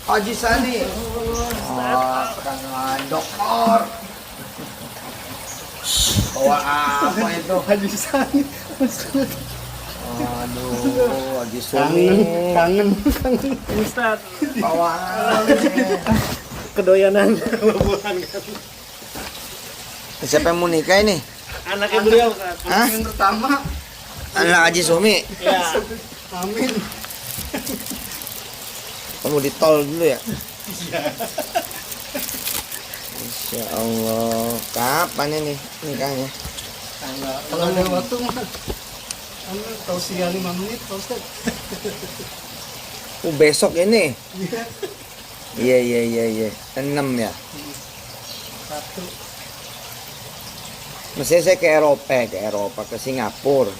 Haji Sani. Dengan dokter. Bawa apa itu? Haji Sani. Aduh, Haji Sumi. Kangen. Ustaz, Bawa kedoyanan bukan kan. siapa yang mau nikah ini? Anaknya beliau, Ustaz. Hah? Yang pertama. Anak Haji Sumi. Ya. Amin. Kamu di tol dulu ya? Insya Allah. Kapan ini nikahnya? Kalau ada waktu mah. Anu tausiah 5 menit, Pak Ustaz. Besok ini? Iya. Iya. 6 ya? 1. Mestinya saya ke Eropa, ke Singapura.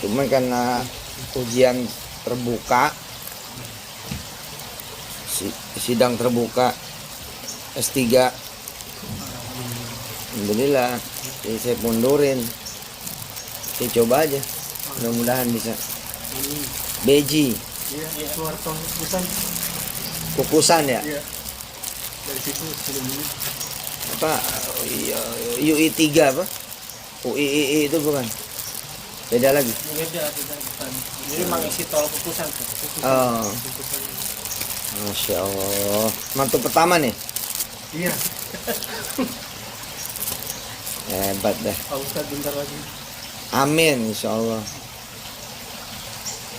Cuman karena ujian terbuka, sidang terbuka S3, alhamdulillah, jadi saya mundurin. Saya coba aja, mudah-mudahan bisa. Beji, Iya, keluar tol Busan. kukusan ya? Iya. Dari situ 10 menit. Apa? UI 3 apa? UII itu bukan? Beda lagi? Beda, bukan. Jadi memang isi tol kukusan tuh. Oh, Masya Allah. Mantu pertama nih? Iya. Hebat deh. Pak Ustaz bentar lagi. Amin, insya Allah.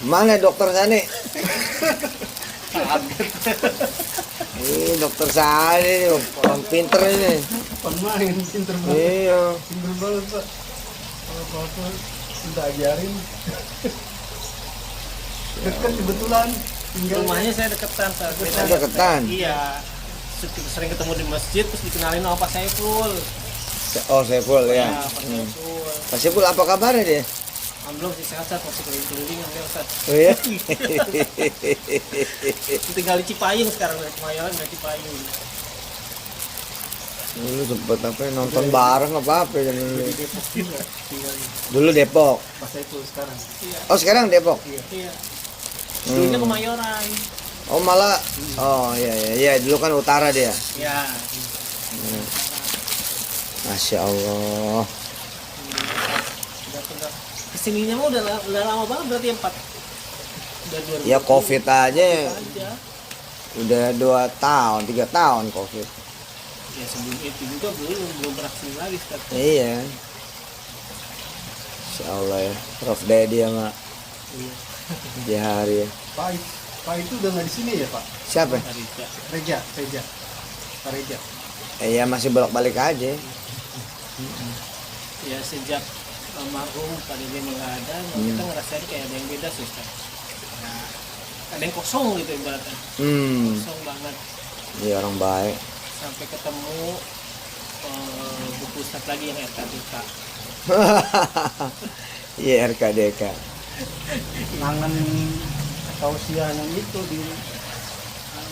Mana dokter Sani? Ini dokter Sani, orang pinter ini. Pemain pinter banget. Iya. Pinter banget, Pak. Kalau apa-apa udah ajarin. Dekat kebetulan. Tinggal Rumahnya saya deketan, Ustaz. Beda. Deketan? Iya. Sering ketemu di masjid, terus dikenalin sama Pak Saiful. Oh, Saiful ya. Ya, Pak Saiful. Pak Saiful apa kabarnya dia? Belum sih sehat, Ustaz. Masih keliling-keliling sama dia, Ustaz. Oh ya? Tinggal di Cipayung sekarang, dari Kemayoran dari Cipayung. Dulu sempet apa ya, nonton bareng apa ya dulu. di Depok juga. Tinggalnya. Dulu Depok. Pas saya itu sekarang. Iya. Oh, sekarang Depok. Iya. Dulunya Kemayoran. Oh, malah. Oh, iya. Dulu kan utara dia. Ya. Masya Allah. Kesininya mah udah lama banget berarti ya, 4. Udah 2020. Ya COVID aja. Aja. Udah 2 tahun, 3 tahun COVID. Ya sebelum itu juga belum pernah kesini lagi sekarang. Iya. Insya Allah ya. Prof Dedi sama Iya. Jahari ya. Pak itu udah nggak di sini ya, Pak? Siapa? Arija. Reja. Pak Reja. Ya masih bolak-balik aja. Ya sejak almarhum pada dia nggak ada, kita ngerasain kayak ada yang beda sih, Ustaz. Nah, ada yang kosong gitu ibaratnya. Kosong banget. Iya, orang baik. Sampai ketemu buku Ustaz lagi yang RKDK. Iya, RKDK. Nangan tausiah yang itu di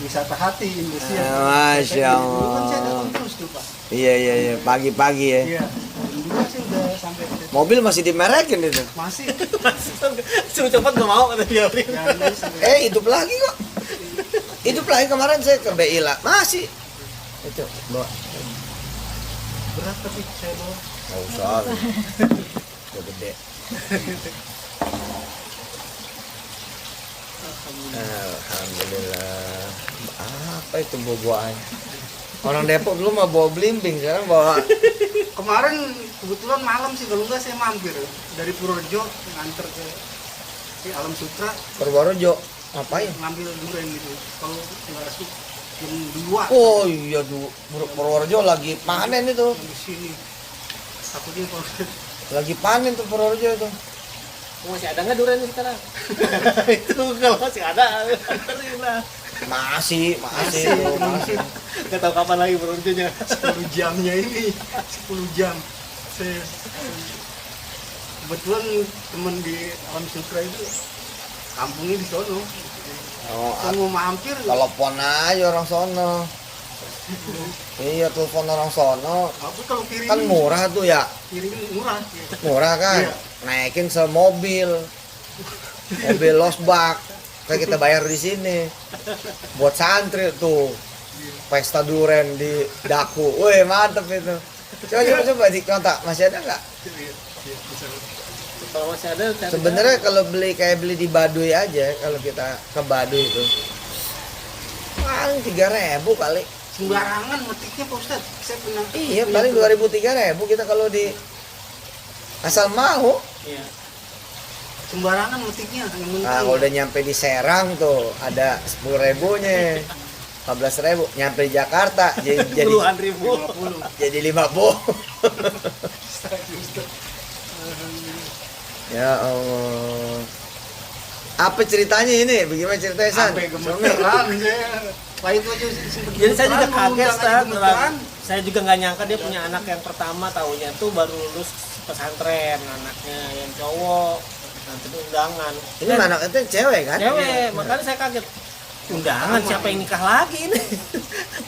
wisata hati Indonesia. Masya Dulu kan saya Allah. datang terus tuh, Pak. Iya. Pagi-pagi ya. Iya. Dulu sih udah sampai ke situ. Mobil masih dimerekin itu. Masih. Suruh cepet gak mau kata dia. Ya, ini sampai Hidup lagi kok. Hidup lagi kemarin saya ke BI lah. Masih. Itu, bawa. berat tapi saya bawa. Nggak usah. Udah gede. Alhamdulillah. Apa itu buah-buahan? Orang Depok dulu mah bawa belimbing, sekarang bawa. Kemarin kebetulan malam sih, kalau enggak saya mampir dari Purworejo nganter ke Alam Sutra Purworejo. Ngapain? ngambil durian gitu. Kalau nggak suka jam 2 Oh iya, Purworejo lagi panen itu. di sini. Takutnya kalau Lagi panen tuh Purworejo itu. Masih ada nggak durian sekarang? Itu kalau masih ada, anterin lah. Masih. Nggak tahu kapan lagi berhentinya. 10 jamnya ini 10 jam saya kebetulan temen di Alam Sutra itu kampungnya di sono. Oh, Kalau mau mampir telepon aja orang sono. Iya, telepon orang sono. aku kalau kirim Kan murah tuh ya. kirim murah. Murah kan? Iya. Naikin semobil losbak Kan kita bayar di sini. Buat santri tuh. Pesta duren di Daku. Wih, mantep itu. Coba di kontak. Masih ada nggak? Kalau masih ada cari Sebenarnya kalau beli di Baduy aja, kalau kita ke Baduy itu paling 3.000 kali. Sembarangan metiknya Pak Ustadz. Saya pernah. Iya, paling 2.000 3.000 kita kalau di asal mau. Iya. Sembarangan metiknya. Nah, kalau udah nyampe di Serang tuh ada 10.000-nya. 14.000 nyampe di Jakarta jadi Puluhan ribu. jadi 50. Ya Allah. Apa ceritanya ini? Bagaimana ceritanya, San? Sampai gemeteran saya. Lah itu aja sempet Jadi saya juga gemeteran, kaget, undangan Ustaz. gemeteran. Saya juga nggak nyangka dia punya anak yang pertama, tahunya tuh baru lulus pesantren, anaknya yang cowok. Nanti undangan. Ini anak itu cewek kan? Cewek, makanya saya kaget. Undangan siapa yang nikah lagi ini?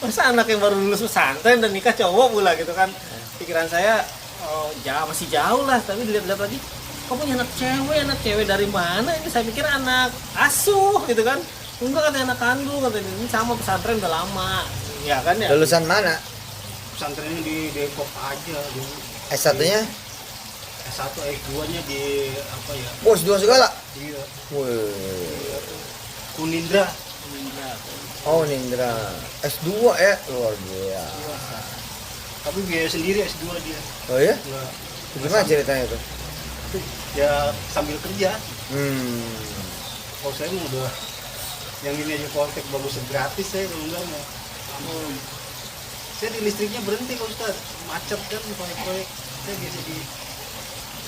Masa anak yang baru lulus pesantren dan nikah cowok pula gitu kan? Pikiran saya oh, masih jauh lah, tapi dilihat-lihat lagi kok punya anak cewek dari mana? Ini saya pikir anak asuh gitu kan? Enggak, katanya anak kandung, katanya ini sama pesantren udah lama. Ya kan ya? Lulusan mana? Pesantrennya di Depok aja dulu. S1-nya? S1 S2-nya di apa ya? Bos, dua segala. Iya. Wih. Kunindra. Oh, Nindra. S2 ya? Luar biasa. Tapi biaya sendiri S2 dia. Oh ya? Enggak. Gimana ceritanya itu? Ya sambil kerja. Kalau saya mah udah yang ini aja Poltek bagus gratis saya kalau enggak mau. Saya di listriknya berhenti kalau Ustaz. Macet kan proyek-proyek. Saya biasa di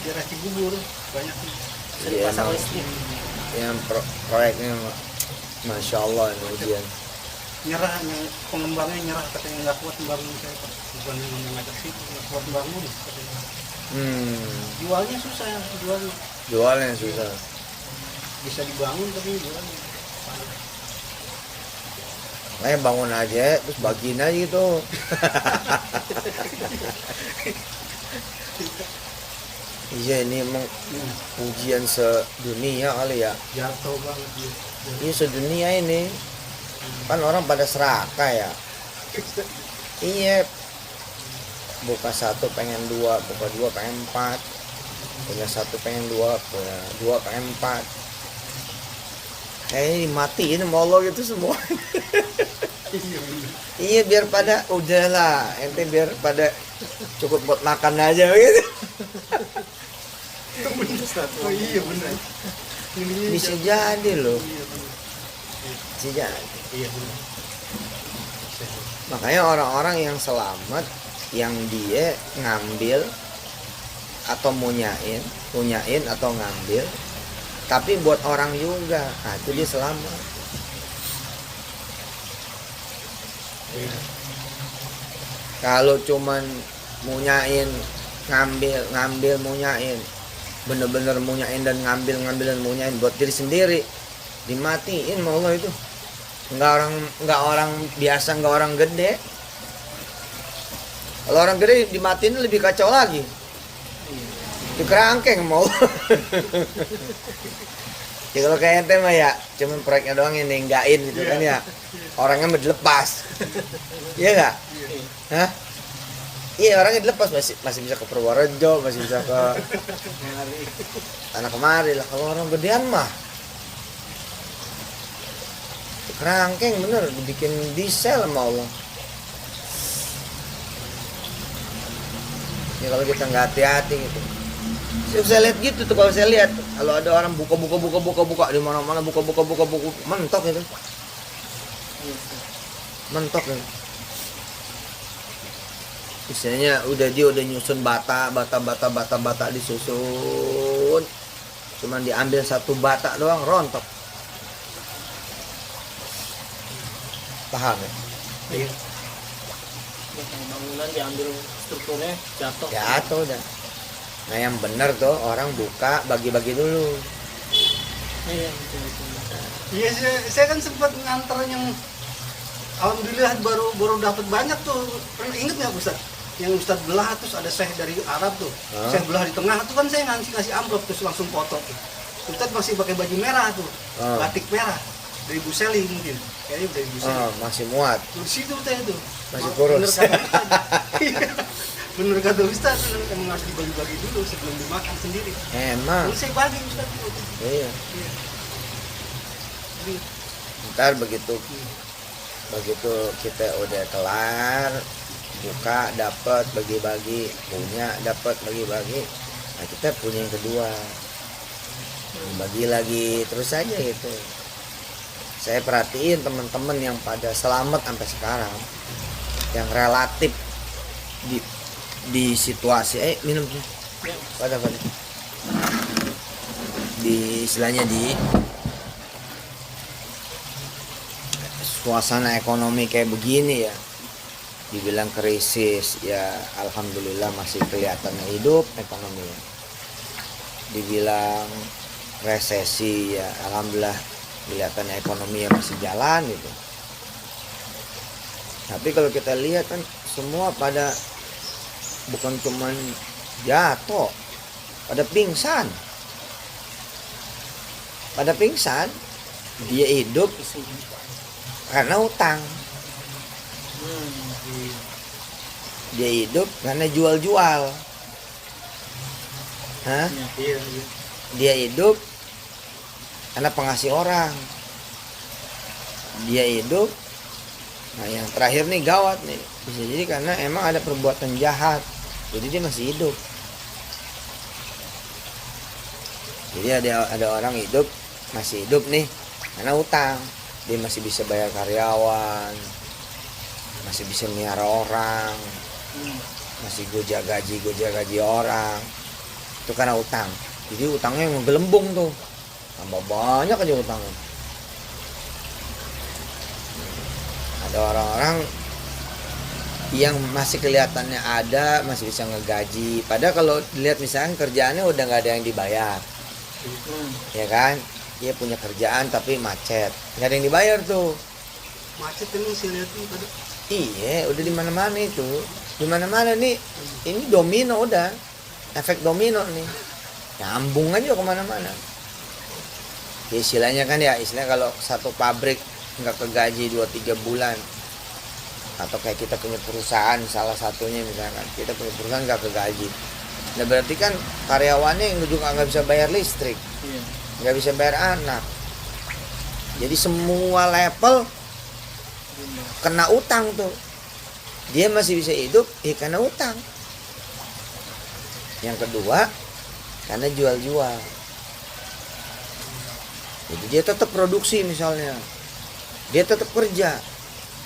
daerah Cibubur banyak nih. Dari Iya, pasar emang. listrik. Yang proyeknya Masya Allah ini ujian. Nyerah, yang pengembangnya nyerah katanya nggak kuat membangun saya Pak. Bukan yang ngajak situ nggak kuat membangun katanya. Jualnya susah jualnya. Jualnya susah. Bisa dibangun tapi jualnya. Makanya bangun aja, terus bagiin aja gitu. Iya, ini emang ujian sedunia kali ya. Jatuh banget dia. Ini sedunia ini. Kan orang pada serakah ya. Iya. Buka 1 pengen 2, buka 2 pengen 4. Punya 1 pengen 2, punya 2 pengen 4. Kayaknya dimatiin sama Allah gitu semua. Iya, biar pada udahlah, ente biar pada cukup buat makan aja gitu. Oh iya benar. Bisa jadi loh. Iya benar. Bisa jadi. Iya benar. Makanya orang-orang yang selamat, yang dia ngambil atau punyain atau ngambil, tapi buat orang juga, nah itu dia selamat. Kalau cuman munyain, ngambil munyain, bener-bener munyain dan ngambil dan munyain buat diri sendiri, dimatiin sama Allah itu. Nggak orang biasa, nggak orang gede. Kalau orang gede dimatiin lebih kacau lagi. Dikerangkeng mau. Ya kalau kayak ente mah ya cuman proyeknya doang yang nenggain gitu kan ya. Orangnya mau dilepas. Iya enggak? Hah? Iya, orangnya dilepas masih bisa ke Purworejo, masih bisa ke tanah kemari lah. Kalau orang gedean mah kerangkeng bener, dibikin diesel sama Allah. Ya kalau kita nggak hati-hati gitu. Saya lihat gitu tuh, kalau saya lihat kalau ada orang buka di mana-mana buka mentok itu. Mentok ya. Misalnya dia udah nyusun bata disusun. Cuman diambil 1 bata doang rontok. Paham ya? Iya. Bangunan diambil strukturnya jatuh. Jatuh dah. Nah yang benar tuh orang buka bagi-bagi dulu. Iya, betul. Iya, saya kan sempat nganter yang alhamdulillah baru dapat banyak tuh. Pernah inget nggak Ustaz? Yang Ustaz belah terus ada syekh dari Arab tuh. Syekh belah di tengah tuh kan saya ngasih amplop terus langsung foto tuh. Ustaz masih pakai baju merah tuh. batik merah dari Bu Seli mungkin, kayaknya dari Bu Seli. Masih muat. Di situ teh itu. Masih kurus. Bener kata Ustaz. Bener kata Ustaz, emang harus dibagi-bagi dulu sebelum dimakan sendiri. Emang. Terus saya bagi Ustaz. Iya. Iya. Jadi, Ntar begitu kita udah kelar, buka dapat bagi-bagi, punya dapat bagi-bagi, nah kita punya yang kedua, bagi lagi terus aja gitu. Saya perhatiin teman-teman yang pada selamat sampai sekarang, yang relatif di situasi minum tuh pada di istilahnya di suasana ekonomi kayak begini ya, dibilang krisis ya alhamdulillah masih kelihatannya hidup ekonominya, dibilang resesi ya alhamdulillah kelihatan ekonomi masih jalan gitu. Tapi kalau kita lihat kan semua pada bukan cuman jatuh, pada pingsan, dia hidup karena utang, dia hidup karena jual-jual, dia hidup karena pengasih orang, dia hidup. Nah yang terakhir nih gawat nih, bisa jadi karena emang ada perbuatan jahat, jadi dia masih hidup. Jadi ada orang hidup, masih hidup nih karena utang, dia masih bisa bayar karyawan, masih bisa miara orang, masih goja gaji orang, itu karena utang. Jadi utangnya yang menggelembung tuh, tambah banyak aja utangnya. Ada orang-orang yang masih kelihatannya ada, masih bisa ngegaji, padahal kalau dilihat misalnya kerjaannya udah nggak ada yang dibayar, ya kan? Dia punya kerjaan tapi macet, nggak ada yang dibayar tuh. Macet ini sih lihat nih tadi. Iya, udah di mana-mana itu, di mana-mana nih. Ini domino udah, efek domino nih, nyambung aja kemana-mana. Ya, istilahnya kan ya, istilahnya kalau satu pabrik nggak kegaji 2-3 bulan, atau kayak kita punya perusahaan salah satunya misalkan kita punya perusahaan nggak kegaji, nah berarti kan karyawannya yang juga nggak bisa bayar listrik, nggak bisa bayar anak, jadi semua level kena utang tuh. Dia masih bisa hidup karena utang. Yang kedua karena jual-jual, jadi dia tetap produksi misalnya, dia tetap kerja.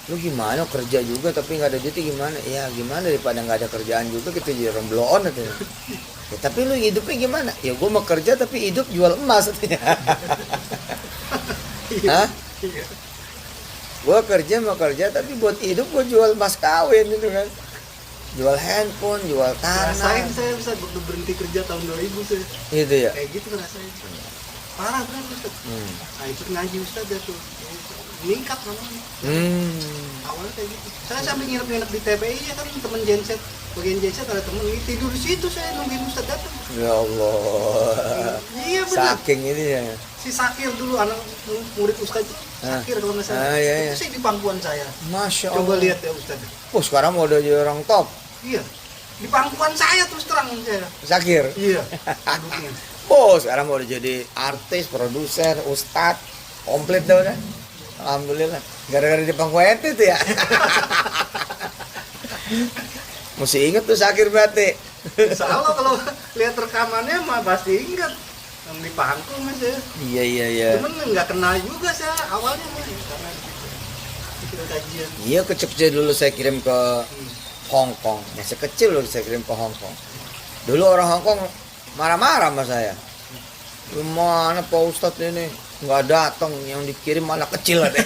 Lu gimana kerja juga tapi nggak ada duit gimana? Ya gimana daripada nggak ada kerjaan juga kita jadi orang blow on katanya. Ya, tapi lu hidupnya gimana? Ya gue mau kerja tapi hidup jual emas katanya. Hah? Gue mau kerja tapi buat hidup gue jual emas kawin gitu kan. Jual handphone, jual tanah. Rasain saya bisa berhenti kerja tahun 2000 saya. Gitu ya? Kayak gitu rasain. Parah benar Ustaz. Nah ikut ngaji Ustaz ya tuh. Meningkat namanya. Awalnya kayak gitu. Saya sampai nginep-nginep di TPI ya kan, temen genset, bagian genset ada temen tidur di situ, saya nungguin Ustaz datang. Ya Allah. Iya benar. Saking ini ya. Si Sakir dulu anak murid Ustaz itu. Sakir kalau nggak salah. Iya. Itu sih di pangkuan saya. Masya Allah. Coba lihat ya Ustaz. Oh sekarang mau udah jadi orang top. Iya. Di pangkuan saya terus terang saya. Sakir. Iya. Duduknya. Oh sekarang mau udah jadi artis, produser, ustadz, komplit dah udah. Alhamdulillah. Gara-gara di pangku ente tuh ya. Mesti inget tuh Sakir berarti. Insya Allah kalau lihat rekamannya mah pasti ingat. Yang di pangku mas ya. Iya. Cuman nggak kenal juga saya awalnya mas. Karena kita kajian. Iya kecil-kecil dulu saya kirim ke Hong Kong. Masih kecil loh saya kirim ke Hong Kong. Dulu orang Hong Kong marah-marah sama saya. Gimana Pak Ustadz ini nggak datang, yang dikirim anak kecil ada.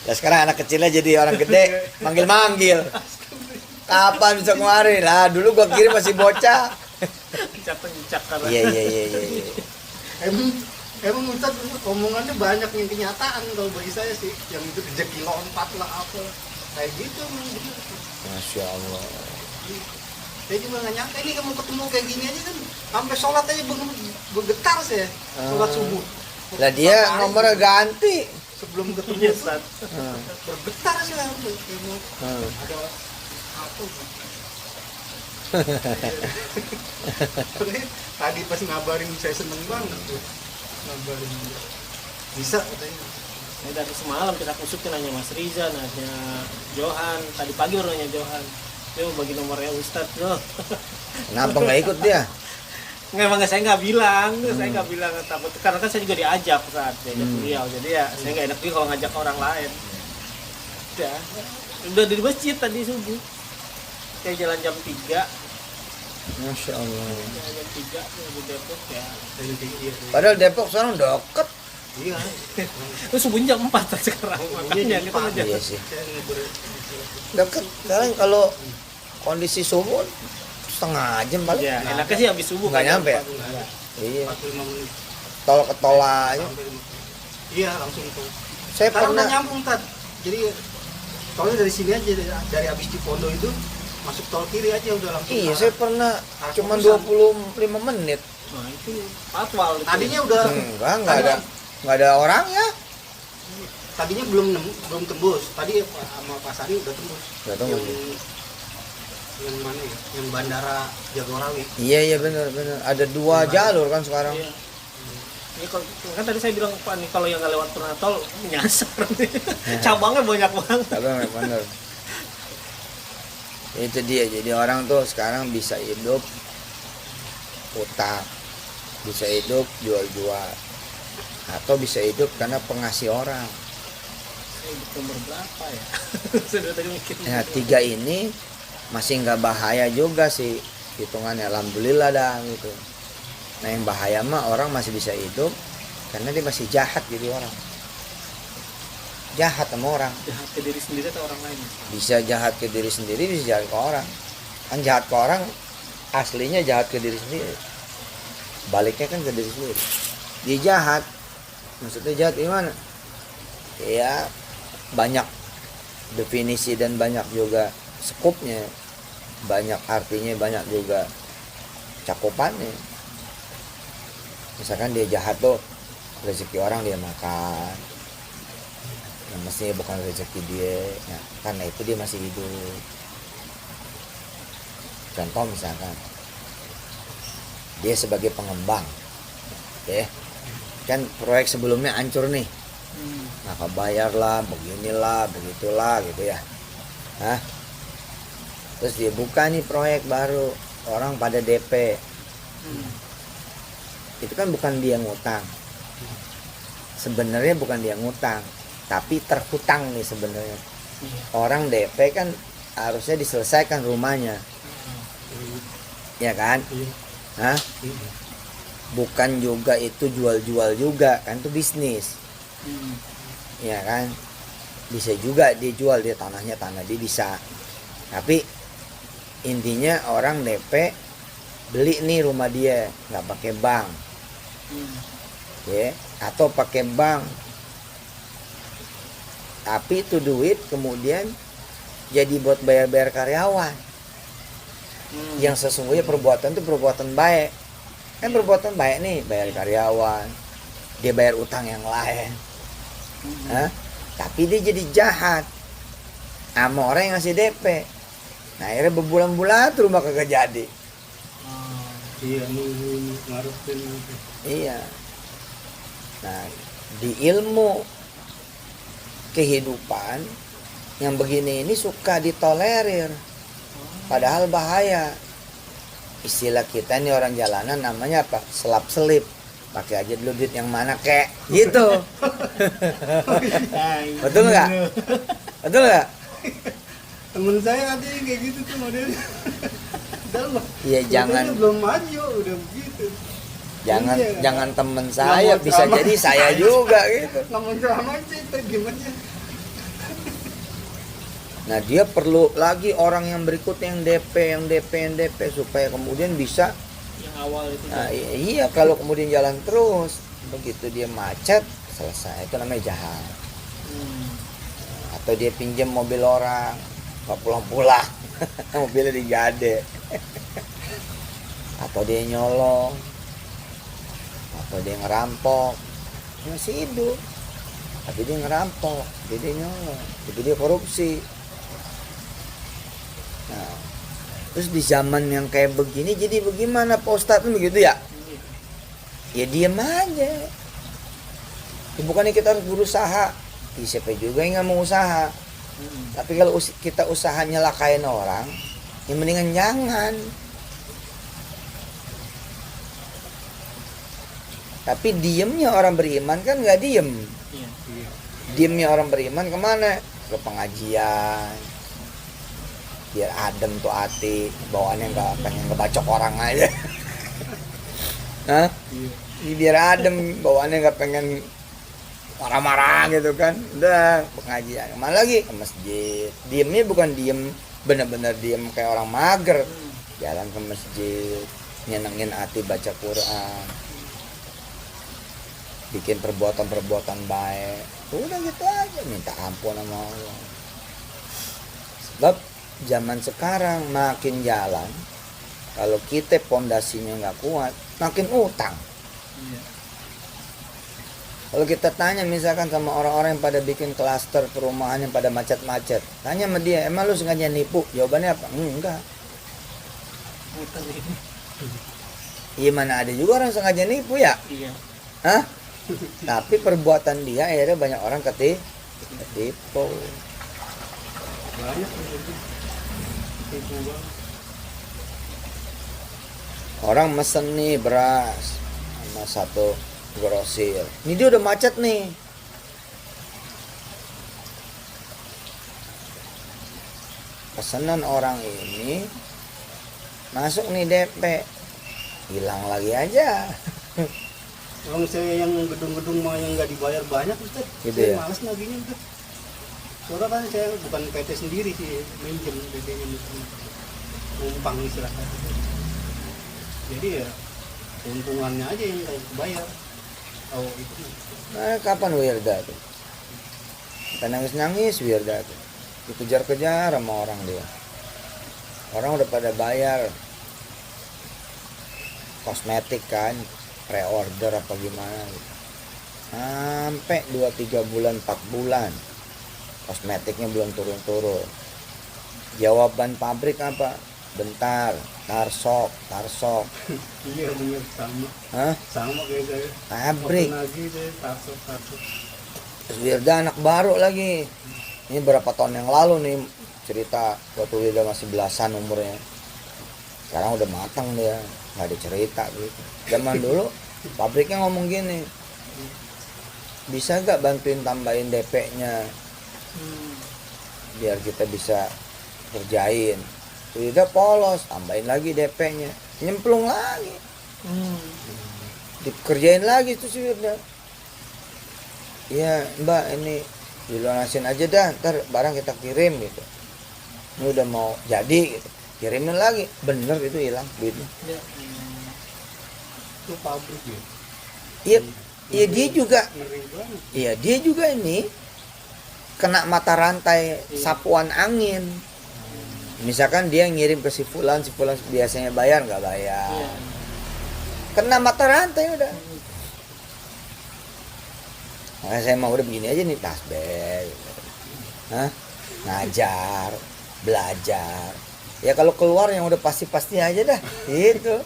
Nah sekarang anak kecilnya jadi orang gede, manggil-manggil. Kapan bisa kemarin? Lah dulu gua kirim masih bocah. Pencak karena. Iya. Emang Ustaz omongannya banyak yang kenyataan kalau bagi saya sih. Yang itu rezeki lompat lah apa. Kayak gitu bener. Masya Allah. Saya juga nggak nyangka ini kamu ketemu kayak gini aja kan. Sampai sholat aja bergetar saya. Sholat subuh. Lah dia nomornya ganti. sebelum Iya, ketemu Ustaz. bergetar sih lah kayak mau ada apa. Tadi pas ngabarin saya seneng banget tuh, ngabarin dia. Bisa katanya. Ini dari semalam kita kusukin nanya Mas Riza, nanya Johan. Tadi pagi baru nanya Johan. Yo bagi nomornya Ustadz loh. Kenapa nggak ikut dia? Nggak, emang saya nggak bilang, saya nggak bilang takut. Karena kan saya juga diajak saat diajak beliau, jadi ya saya nggak enak juga kalau ngajak orang lain. Udah di masjid tadi subuh. Kayak jalan jam 3. Masya Allah. Jam 3 di Depok ya. Dari pikir. Padahal Depok sekarang deket. Iya. Itu subuhnya 4 sekarang. Makanya kita ngajak. Iya sih. Saya ngobrol. Deket. Sekarang kalau kondisi subuh setengah jam paling. Ya, enaknya sih habis subuh Nggak kan nyampe ya? Iya. Iya. 45 menit. Tol ke tol aja. Sampai 50. Iya, langsung tuh. Saya Karena udah pernah. nyambung Tad. Jadi soalnya dari sini aja dari habis Cipondo itu masuk tol kiri aja udah langsung. Iya, arah. saya pernah Arah cuma Kukusan. 25 menit. Nah, itu patwal itu. Tadinya udah Nggak ada orang ya. tadinya belum tembus. Tadi sama Pak Sari udah tembus. Udah tembus. Yang mana ya? Yang bandara Jagorawi. Iya benar. Ada 2 jalur kan sekarang. Iya. Ini kalau kan tadi saya bilang Pak nih kalau yang nggak lewat pernah tol nyasar nih. Cabangnya banyak banget. Tapi benar. Itu dia. Jadi orang tuh sekarang bisa hidup utang, bisa hidup jual-jual, atau bisa hidup karena pengasih orang. Saya hidup nomor berapa ya? Saya tadi mikir. Nah, 3 ini masih nggak bahaya juga sih hitungannya, alhamdulillah dah gitu. Nah yang bahaya mah orang masih bisa hidup karena dia masih jahat jadi orang, jahat sama orang. Jahat ke diri sendiri atau orang lain? Bisa jahat ke diri sendiri, bisa jahat ke orang. Kan jahat ke orang aslinya jahat ke diri sendiri, baliknya kan ke diri sendiri. Dia jahat, maksudnya jahat gimana ya, banyak definisi dan banyak juga skupnya, banyak artinya, banyak juga cakupannya. Misalkan dia jahat tuh, rezeki orang dia makan, yang mestinya bukan rezeki dia, nah, karena itu dia masih hidup. Contoh misalkan dia sebagai pengembang, ya kan proyek sebelumnya hancur nih, maka bayarlah, beginilah, begitulah gitu ya. Hah? Terus dia buka nih proyek baru, orang pada DP. Itu kan bukan dia ngutang. Sebenarnya bukan dia ngutang, tapi terhutang nih sebenarnya. Orang DP kan harusnya diselesaikan rumahnya. Ya kan? Hah? Bukan juga itu jual-jual juga, kan itu bisnis. Ya kan? Bisa juga dia jual, dia tanah dia bisa. Tapi intinya orang DP beli nih rumah dia nggak pakai bank, ya, atau pakai bank, tapi itu duit kemudian jadi buat bayar-bayar karyawan. Yang sesungguhnya perbuatan itu perbuatan baik, kan perbuatan baik nih, bayar karyawan, dia bayar utang yang lain. Hah? Tapi dia jadi jahat sama orang yang ngasih DP. Nah akhirnya berbulan-bulan rumah kagak jadi. Iya, ngarepin. Iya. Nah di ilmu kehidupan yang begini ini suka ditolerir, padahal bahaya. Istilah kita nih orang jalanan namanya apa? Selap-selip. Pakai aja dulu duit yang mana kek, gitu. Betul nggak? Betul nggak? Temen saya ada yang kayak gitu tuh modelnya. Iya jangan. Modelnya belum maju udah begitu. Jangan Iya. jangan temen saya, Nggak mau bisa drama. jadi saya juga gitu. Nggak mau drama aja, itu gimana? Nah dia perlu lagi orang yang berikutnya yang DP supaya kemudian bisa. Yang awal itu. Nah, iya kalau kemudian jalan terus, begitu dia macet selesai, itu namanya jahat. Atau dia pinjam mobil orang, nggak pulang-pulang, mobilnya digade. Atau dia nyolong, atau dia ngerampok, masih hidup, tapi dia ngerampok, jadi dia nyolong, jadi dia korupsi. Nah, terus di zaman yang kayak begini jadi bagaimana Pak Ustadz begitu ya? Ya diam aja. Ya, bukannya kita harus berusaha, ya, siapa juga yang nggak mau usaha. Tapi kalau kita usaha nyelakain orang, ya mendingan jangan. Tapi diemnya orang beriman kan nggak diem. Iya. Diemnya orang beriman kemana? Ke pengajian. Biar adem tuh hati, bawaannya nggak pengen ngebacok orang aja. Hah? Biar adem, bawaannya nggak pengen marah-marah gitu kan. Udah pengajian. Kemana lagi? Ke masjid. Diemnya bukan diem bener-bener diem kayak orang mager. Jalan ke masjid, nyenengin hati baca Quran. Bikin perbuatan-perbuatan baik. Udah gitu aja, minta ampun sama Allah. Sebab zaman sekarang makin jalan, kalau kita pondasinya nggak kuat, makin utang. Iya. Kalau kita tanya misalkan sama orang-orang yang pada bikin klaster perumahan yang pada macet-macet, tanya sama dia, emang lu sengaja nipu? Jawabannya apa? Enggak. Iya, mana ada juga orang sengaja nipu ya? Iya. Hah? Tapi perbuatan dia akhirnya banyak orang ketipu. Banyak gitu. Tipu banget. Orang mesen nih beras sama satu grosir. Ini dia udah macet nih. Pesanan orang ini masuk nih DP, hilang lagi aja. Kalau misalnya yang gedung-gedung mah yang nggak dibayar banyak, Ustaz, Gitu saya ya? males naginya, Ustaz. Soalnya kan saya bukan PT sendiri sih, minjem BBM itu, numpang istilahnya. Jadi ya keuntungannya aja yang nggak dibayar. Oh itu. Nah, kapan Wirda tuh? Kita nangis-nangis Wirda tuh. Dikejar-kejar sama orang dia. Orang udah pada bayar kosmetik kan, pre-order apa gimana gitu. Sampai 2-3 bulan, 4 bulan kosmetiknya belum turun-turun. Jawaban pabrik apa? Bentar, tarsok. Iya bener sama. Hah? Sama kayak saya. Pabrik. Makan lagi deh, tarsok. Terus Wirda anak baru lagi. Ini berapa tahun yang lalu nih cerita waktu Wirda masih belasan umurnya. Sekarang udah matang dia, nggak ada cerita gitu. Zaman dulu pabriknya ngomong gini, bisa gak bantuin tambahin DP-nya biar kita bisa kerjain. Wirda polos, tambahin lagi DP-nya, nyemplung lagi, dikerjain lagi tuh si Wirda. Iya mbak, ini dilunasin aja dah, ntar barang kita kirim gitu. Ini udah mau jadi gitu, kirimin lagi, bener itu hilang duitnya. Itu pabrik ya. Iya, iya dia juga, Ngeri banget. iya dia juga ini kena mata rantai sapuan angin. Misalkan dia ngirim ke si Fulan biasanya bayar nggak bayar, kena mata rantai udah. Makanya saya mau udah begini aja nih, tasbih, hah? Ngajar, belajar. Ya kalau keluar yang udah pasti-pasti aja dah, gitu.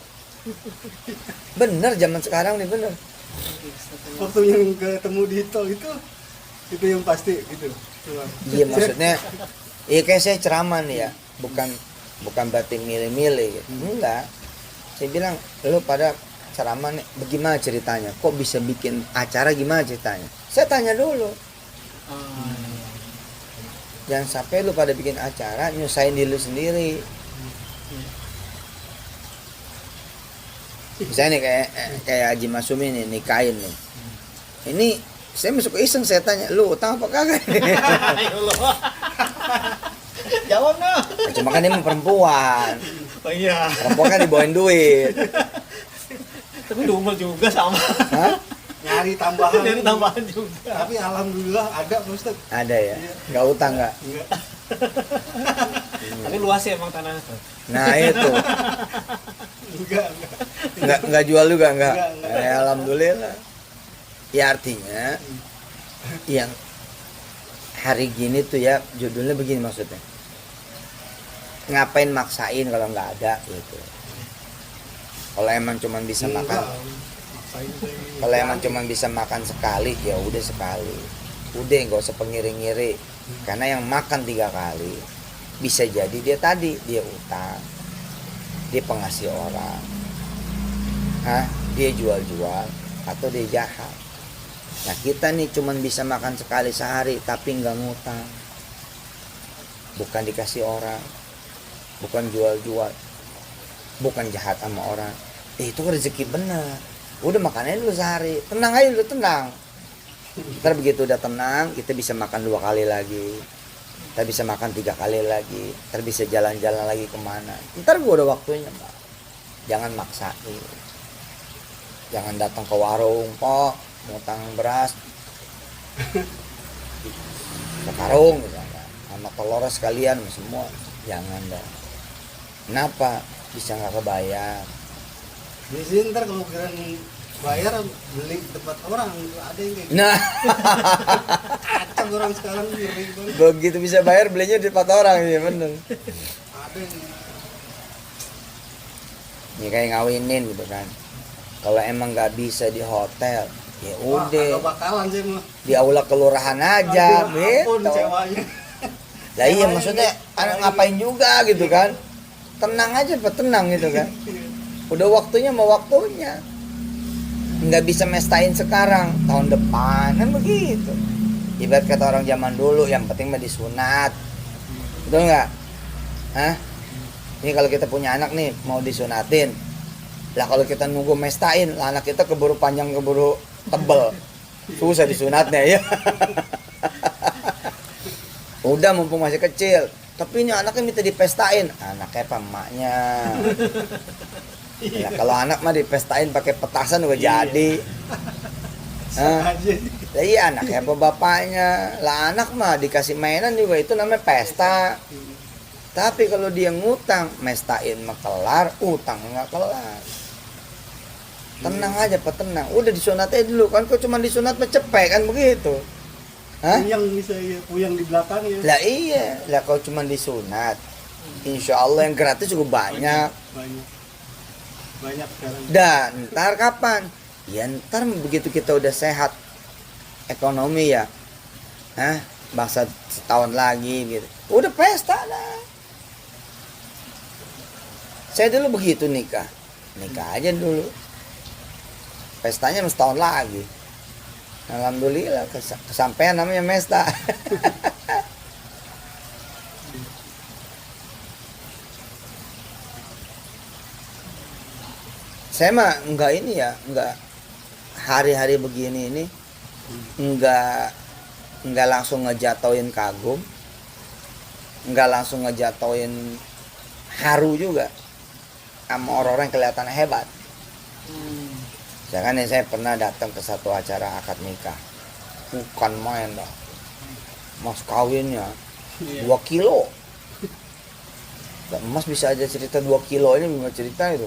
Bener zaman sekarang nih bener. Waktu yang ketemu di tol itu yang pasti gitu. Iya maksudnya, iya kayak saya ceramah nih ya, bukan berarti milih-milih gitu. Enggak. Saya bilang, lu pada ceramah nih, bagaimana ceritanya? Kok bisa bikin acara gimana ceritanya? Saya tanya dulu. Jangan sampai lu pada bikin acara nyusahin diri lu sendiri. Misalnya nih kayak Haji Masumi nih nikahin nih. Ini saya masuk iseng, saya tanya, lu utang apa kagak? Jawab dong. Cuma kan dia mau perempuan. Oh iya. Perempuan kan dibawain duit. Tapi double juga sama. Hah? Nyari tambahan. Dari tambahan juga. Tapi alhamdulillah ada Pak Ustaz. Ada ya? Nggak utang nggak? Enggak. Tapi luas ya emang tanahnya. Nah itu. Enggak. Nggak jual juga nggak? Nggak. Alhamdulillah. Ya artinya yang hari gini tuh ya judulnya begini maksudnya. Ngapain maksain kalau nggak ada gitu. Kalau emang cuman bisa makan, kalau emang cuman bisa makan sekali ya udah sekali. Udah nggak usah pengiri-ngiri. Karena yang makan 3 kali bisa jadi dia tadi dia utang, dia pengasih orang, dia jual-jual atau dia jahat. Nah kita nih cuman bisa makan sekali sehari tapi nggak ngutang, bukan dikasih orang, bukan jual-jual, bukan jahat sama orang. Itu rezeki bener. Udah makannya dulu sehari, tenang aja dulu, tenang. Ntar begitu udah tenang kita bisa makan 2 kali lagi, kita bisa makan 3 kali lagi, ntar bisa jalan-jalan lagi kemana. Ntar gua udah waktunya Pak. Jangan maksain, jangan datang ke warung Pak ngutang beras sekarung misalnya sama telur sekalian semua, jangan dah. Kenapa? Bisa nggak kebayar. Biasanya ntar kalau kira bayar beli tempat orang ada yang kayak gitu. Nah Kacau orang sekarang ngeri banget. begitu bisa bayar belinya di tempat orang ya bener. Ada yang Ini kayak ngawinin gitu kan. Kalau emang nggak bisa di hotel ya wah, udah kagak bakalan sih mah. di aula kelurahan aja Aduh, ampun gitu. sewanya. Lah iya maksudnya anak ngapain juga gitu kan. Tenang aja Pak, tenang gitu kan. Udah waktunya mau waktunya. Nggak bisa mestain sekarang, tahun depan kan begitu. Ibarat kata orang zaman dulu yang penting mah disunat. Betul nggak? Hah? Ini kalau kita punya anak nih mau disunatin. Lah kalau kita nunggu mestain, lah anak kita keburu panjang keburu tebel. Susah disunatnya ya. Udah mumpung masih kecil, tapi ini anaknya minta dipestain. Anaknya apa emaknya? Ya, kalau anak mah dipestain pakai petasan udah jadi. Hah? Aja. Ya, iya anaknya apa bapaknya. Lah anak mah dikasih mainan juga itu namanya pesta. Tapi kalau dia ngutang, mestain mah kelar, utang nggak kelar. Tenang aja Pak, tenang. Udah disunat aja dulu kan, kok cuma disunat mah cepet kan begitu. Hah? Puyang bisa ya, puyang di belakang ya. Lah iya, lah kalau cuma disunat, insya Allah yang gratis juga banyak. Banyak sekarang. Dan ntar kapan? Ya ntar begitu kita udah sehat ekonomi ya, bangsa setahun lagi gitu, udah pesta dah. Saya dulu begitu nikah aja dulu, pestanya setahun lagi. Alhamdulillah kesampean namanya pesta. Saya mah enggak ini ya, enggak hari-hari begini ini enggak langsung ngejatoin kagum, enggak langsung ngejatoin haru juga sama orang-orang yang kelihatan hebat. Jangan saya pernah datang ke satu acara akad nikah, bukan main dah, mas kawinnya 2 kilo. Dan mas bisa aja cerita 2 kilo ini bisa cerita itu.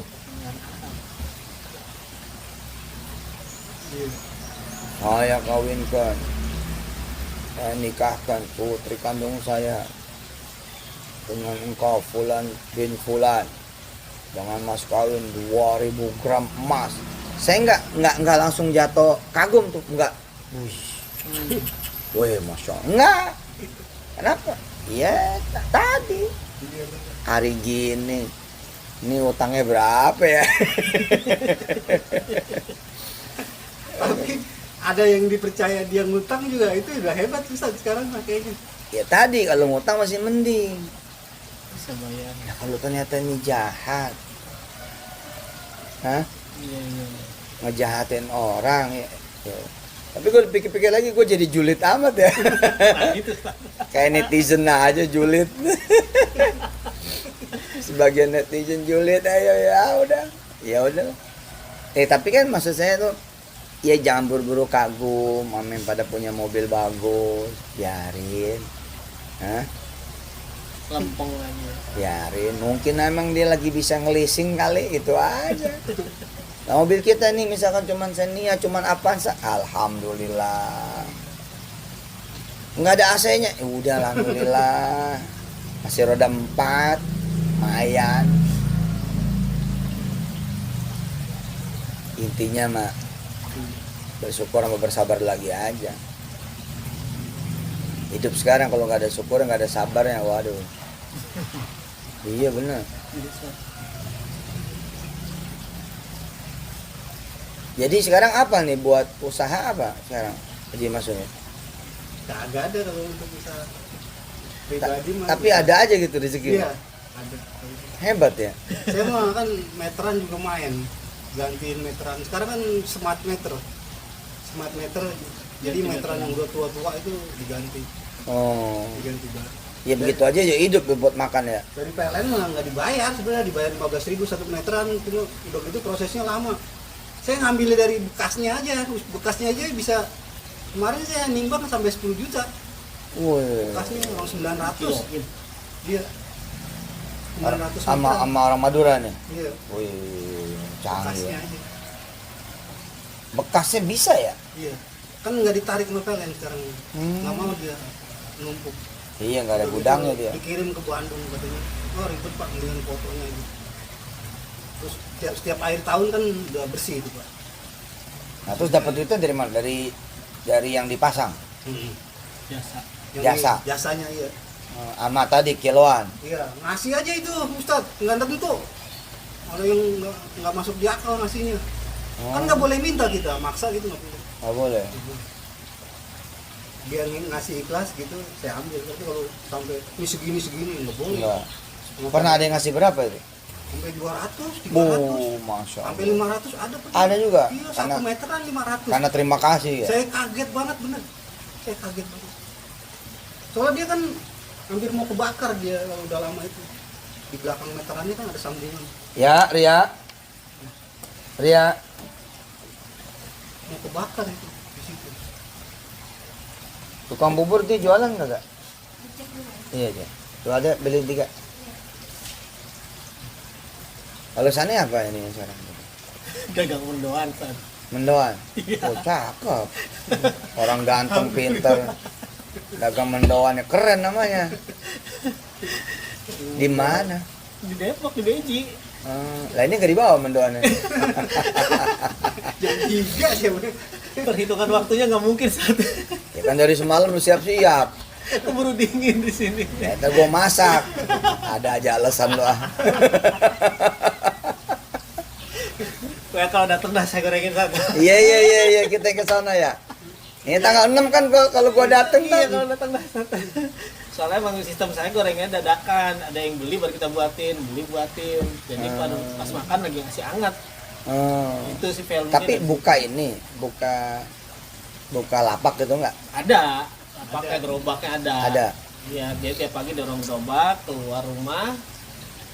Saya kawinkan, saya nikahkan putri kandung saya dengan engkau Fulan bin Fulan dengan mas kawin 2000 gram emas. Saya enggak langsung jatuh kagum tuh, enggak. Wih, masya Allah. Enggak. Kenapa? Ya tadi hari gini, ini utangnya berapa ya? Tapi ada yang dipercaya dia ngutang juga, itu udah hebat susah sekarang kayaknya. Ya tadi kalau ngutang masih mending. Bisa bayar. Ya kalau ternyata ini jahat, Iya. ngejahatin orang ya. Tapi gue pikir-pikir lagi gue jadi julid amat ya. Nah, gitu, Pak. Kayak netizen aja julid. Sebagian netizen julid ayo ya udah. Tapi kan maksud saya tuh ya jangan buru-buru kagum, amin pada punya mobil bagus, biarin. Lempeng aja. Biarin, mungkin emang dia lagi bisa ngelising kali, itu aja. Nah, mobil kita nih misalkan cuman Xenia, cuman Avanza, alhamdulillah. Nggak ada AC-nya, ya udah alhamdulillah. Masih roda 4, lumayan. Intinya mah bersyukur sama bersabar lagi aja. Hidup sekarang kalau nggak ada syukur, nggak ada sabarnya, waduh. Iya benar. Jadi sekarang apa nih buat usaha apa sekarang? Jadi maksudnya. Kagak ada kalau untuk bisa pribadi mah. Tapi ada aja gitu rezeki. Iya, ada. Hebat ya. Saya mah kan meteran juga main, gantiin meteran. Sekarang kan smart meter. Smart meter, jadi meteran yang udah tua-tua itu diganti. Oh. Diganti baru. Ya begitu aja ya hidup buat makan ya. Dari PLN mah nggak dibayar, sebenarnya dibayar 15.000 satu meteran, itu udah gitu prosesnya lama. Saya ngambil dari bekasnya aja bisa, kemarin saya nimbang sampai 10 juta. Wih. Bekasnya orang 900. Iya. 900 Sama orang Madura nih. Iya. Wih, Bekasnya canggih. aja. Bekasnya bisa ya? Iya. Kan nggak ditarik sama PLN sekarang. Nggak mau dia numpuk. Iya, nggak ada Udah gudangnya gitu, dia. Dikirim ke Bandung katanya. Oh ribet Pak dengan fotonya gitu. Terus setiap akhir tahun kan udah bersih itu Pak. Nah, terus dapat duitnya dari mana? Dari yang dipasang. Biasa. Jasa. Jasanya iya. Sama tadi kiloan. Iya, ngasih aja itu Ustad, nggak tentu. Ada yang nggak masuk di akal ngasihnya. Kan nggak boleh minta kita, maksa gitu nggak boleh. Nggak boleh. Dia ngasih ikhlas gitu, saya ambil. Tapi kalau sampai ini segini nggak boleh. Enggak. Pernah ada yang ngasih berapa itu? Sampai 200, 300, Masya sampai Allah. 500 ada Pak. Ada juga? Iya, Karena- 1 meteran 500. Karena terima kasih ya. Saya kaget banget bener. Saya kaget banget. Soalnya dia kan hampir mau kebakar dia kalau udah lama itu. Di belakang meterannya kan ada sambungan. Ya, Ria. Mau kebakar itu di situ. Tukang bubur dia jualan kagak? Iya, iya. Tuh ada beli 3. Kalau sana apa ini sekarang? Dagang mendoan kan. Mendoan. Oh, cakep. Orang ganteng, pinter. Dagang mendoan ya keren namanya. Di mana? Di Depok, di Beji. Lah ini gak dibawa mendoannya. Jam 3 sih. Perhitungan waktunya nggak mungkin satu. Ya kan dari semalam lu siap-siap. Keburu dingin di sini. Ya ntar gua masak. Ada aja alasan lu ah. Kayak kalau datang dah saya gorengin sana. Iya kita ke sana ya. Ini tanggal 6 kan kalau gua dateng Iya kan. kalau datang dah. Soalnya emang sistem saya gorengnya dadakan, ada yang beli baru kita buatin. Jadi pas makan lagi ngasih hangat. Itu sih value. Tapi buka ini, buka lapak gitu enggak? ada, pakai gerobaknya ada. Ada. Iya, dia tiap pagi dorong gerobak keluar rumah,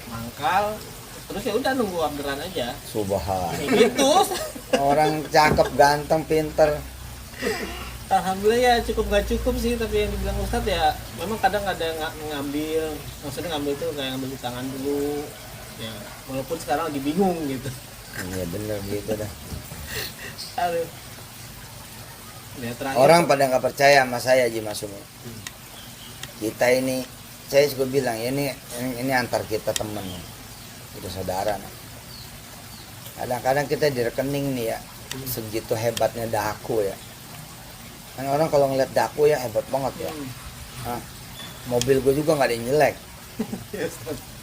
mangkal, terus ya udah nunggu orderan aja. Subhan. Kayak gitu. Orang cakep, ganteng, pinter. Alhamdulillah ya cukup nggak cukup sih, tapi yang dibilang Ustadz ya memang kadang ada yang ngambil, maksudnya ngambil itu kayak ngambil di tangan dulu. Ya, walaupun sekarang lagi bingung gitu. Iya bener gitu dah. Aduh. Ya, terakhir, Orang pada nggak percaya sama saya Ji Masumi. Kita ini, saya juga bilang ya ini antar kita temen, kita saudara. Nah. Kadang-kadang kita di rekening nih ya, segitu hebatnya daku ya. Kan orang kalau ngeliat daku ya hebat banget ya. Hah, mobil gue juga nggak ada yang jelek.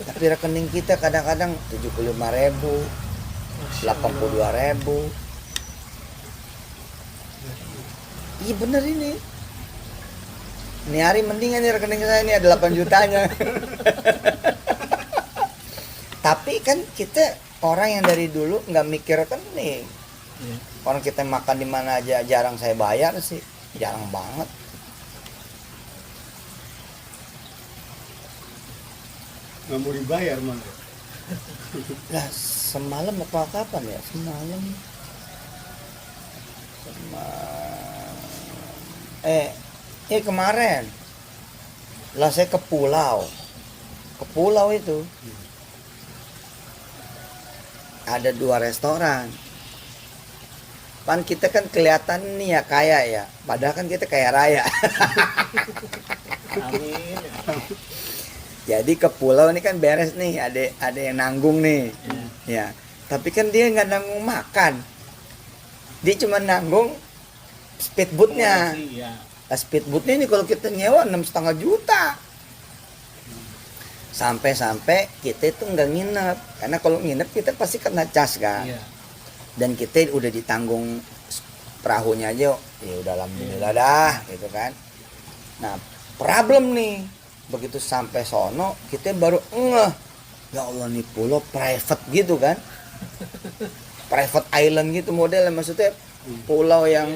Tapi rekening kita kadang-kadang 75.000, 82.000. Iya bener ini. Ini hari mendingan nih rekening saya ini ada 8 jutanya. Tapi kan kita orang yang dari dulu nggak mikir rekening. Orang kita makan di mana aja jarang saya bayar sih, jarang banget. Nggak mau dibayar malah. Lah semalam apa kapan ya? Semalam. Kemarin. Lah saya ke pulau. Ke pulau itu. Ada 2 restoran. Pan kita kan kelihatan nih ya kaya ya, padahal kan kita kaya raya. Amin. Jadi ke pulau ini kan beres nih, ada yang nanggung nih, ya. Tapi kan dia nggak nanggung makan, dia cuma nanggung speedboatnya. Ya. Nah, speedboatnya ini kalau kita nyewa 6,5 juta. Sampai kita itu nggak nginep, karena kalau nginep kita pasti kena cas kan. Iya. Dan kita udah ditanggung perahunya aja, ya udah alhamdulillah dah gitu kan. Nah problem nih, begitu sampai sono kita baru ngeh, ya Allah nih pulau private gitu kan, private island gitu modelnya, maksudnya pulau yang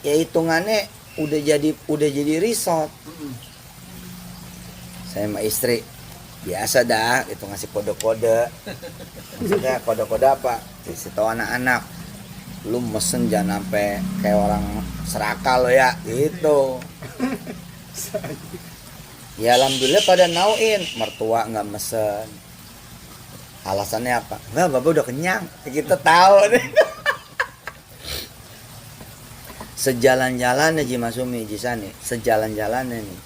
ya hitungannya udah jadi resort. Saya sama istri biasa dah itu ngasih kode-kode, maksudnya kode-kode apa, kasih tahu anak-anak, lu mesen jangan sampai kayak orang serakah lo ya gitu. Ya alhamdulillah pada nauin, mertua nggak mesen. Alasannya apa? Enggak, bapak udah kenyang. Kita tahu deh. Sejalan-jalan Ji Masumi, Ji Sani, sejalan-jalannya nih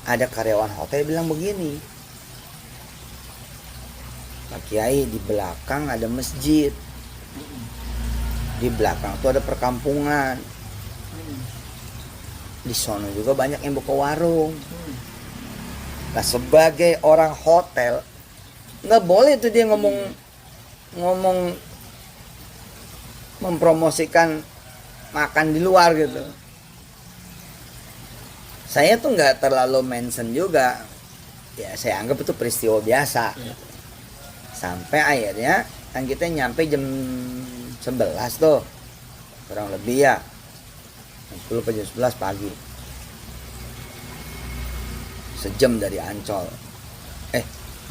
ada karyawan hotel bilang begini, Pak Kiai, di belakang ada masjid, di belakang tuh ada perkampungan, di sono juga banyak yang buka warung. Nah sebagai orang hotel nggak boleh tuh dia ngomong mempromosikan makan di luar gitu. Saya tuh nggak terlalu mention juga, ya saya anggap itu peristiwa biasa. Sampai akhirnya kan kita nyampe jam 11 tuh kurang lebih ya, jam 10 atau jam 11 pagi, sejam dari Ancol,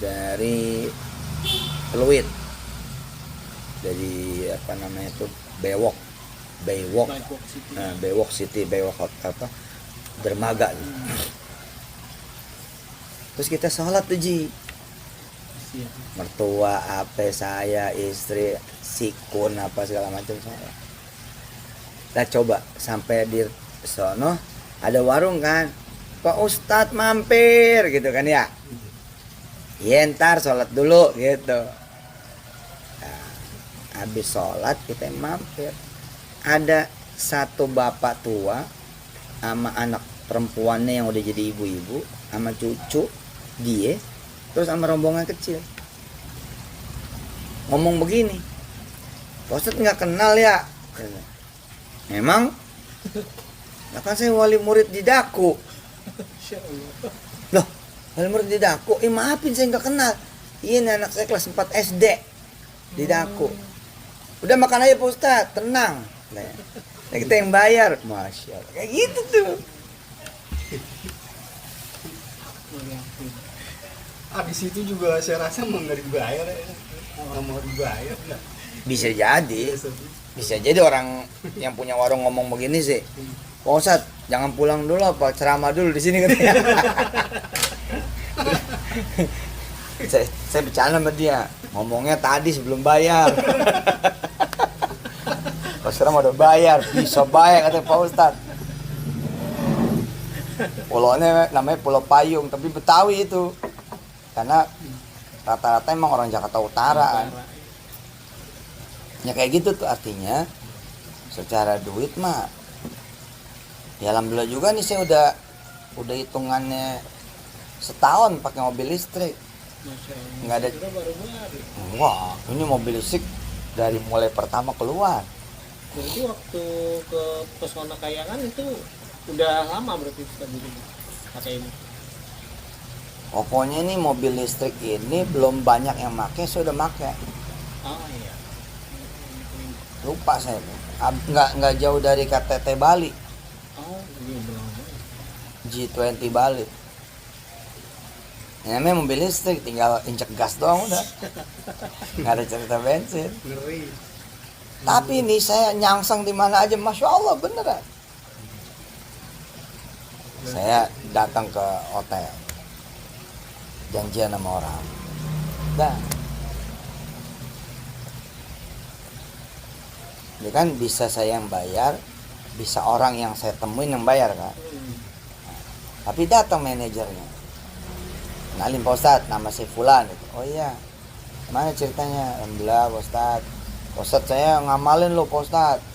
dari Pluit, dari apa namanya itu Bewok City, Bewok apa dermaga. Terus kita sholat tuh Ji, mertua apa saya istri sikun apa segala macam sholat. Kita coba sampai di sono ada warung kan, Pak Ustadz mampir gitu kan ya, iya ntar sholat dulu gitu. Nah, habis sholat kita mampir, ada satu bapak tua sama anak perempuannya yang udah jadi ibu-ibu sama cucu dia, terus sama rombongan kecil ngomong begini, Pak Ustadz nggak kenal ya? Memang? Nah kan saya wali murid di Daku. Loh, wali murid di Daku? Maafin saya nggak kenal. Iya nih anak saya kelas 4 SD di Daku. Udah makan aja Pak Ustadz, tenang. Nah, kita yang bayar, masya Allah, kayak gitu tuh. Abis itu juga saya rasa mau nggak dibayar ya, nggak mau dibayar. Bisa jadi orang yang punya warung ngomong begini sih, Pak Ustadz jangan pulang dulu apa ceramah dulu di sini katanya. saya bercanda sama dia, ngomongnya tadi sebelum bayar. Pas sekarang udah bayar, bisa bayar kata Pak Ustadz. Pulaunya namanya Pulau Payung, tapi Betawi itu. Karena rata-rata emang orang Jakarta Utara kan. Ya kayak gitu tuh artinya. Secara duit mah ya alhamdulillah juga nih saya udah hitungannya setahun pakai mobil listrik. Nggak ada. Wah, ini mobil listrik dari mulai pertama keluar. Berarti waktu ke Pesona Kayangan itu udah lama berarti tadi pakai ini. Pokoknya ini mobil listrik ini belum banyak yang pakai, saya udah pakai. Oh iya. Lupa saya. Nggak jauh dari KTT Bali. Oh iya belum. G20 Bali. Ya, namanya mobil listrik, tinggal injek gas doang udah. Nggak ada cerita bensin. Ngeri. Tapi ini saya nyangsang di mana aja, masya Allah beneran. Saya datang ke hotel, janjian sama orang, dah Ini kan bisa saya yang bayar, bisa orang yang saya temuin yang bayar kan. Tapi datang manajernya, kenalin Pak Ustadz, nama saya Fulan gitu. Oh iya, mana ceritanya? Alhamdulillah Pak Ustadz, Pak Ustadz saya ngamalin lo Pak Ustadz,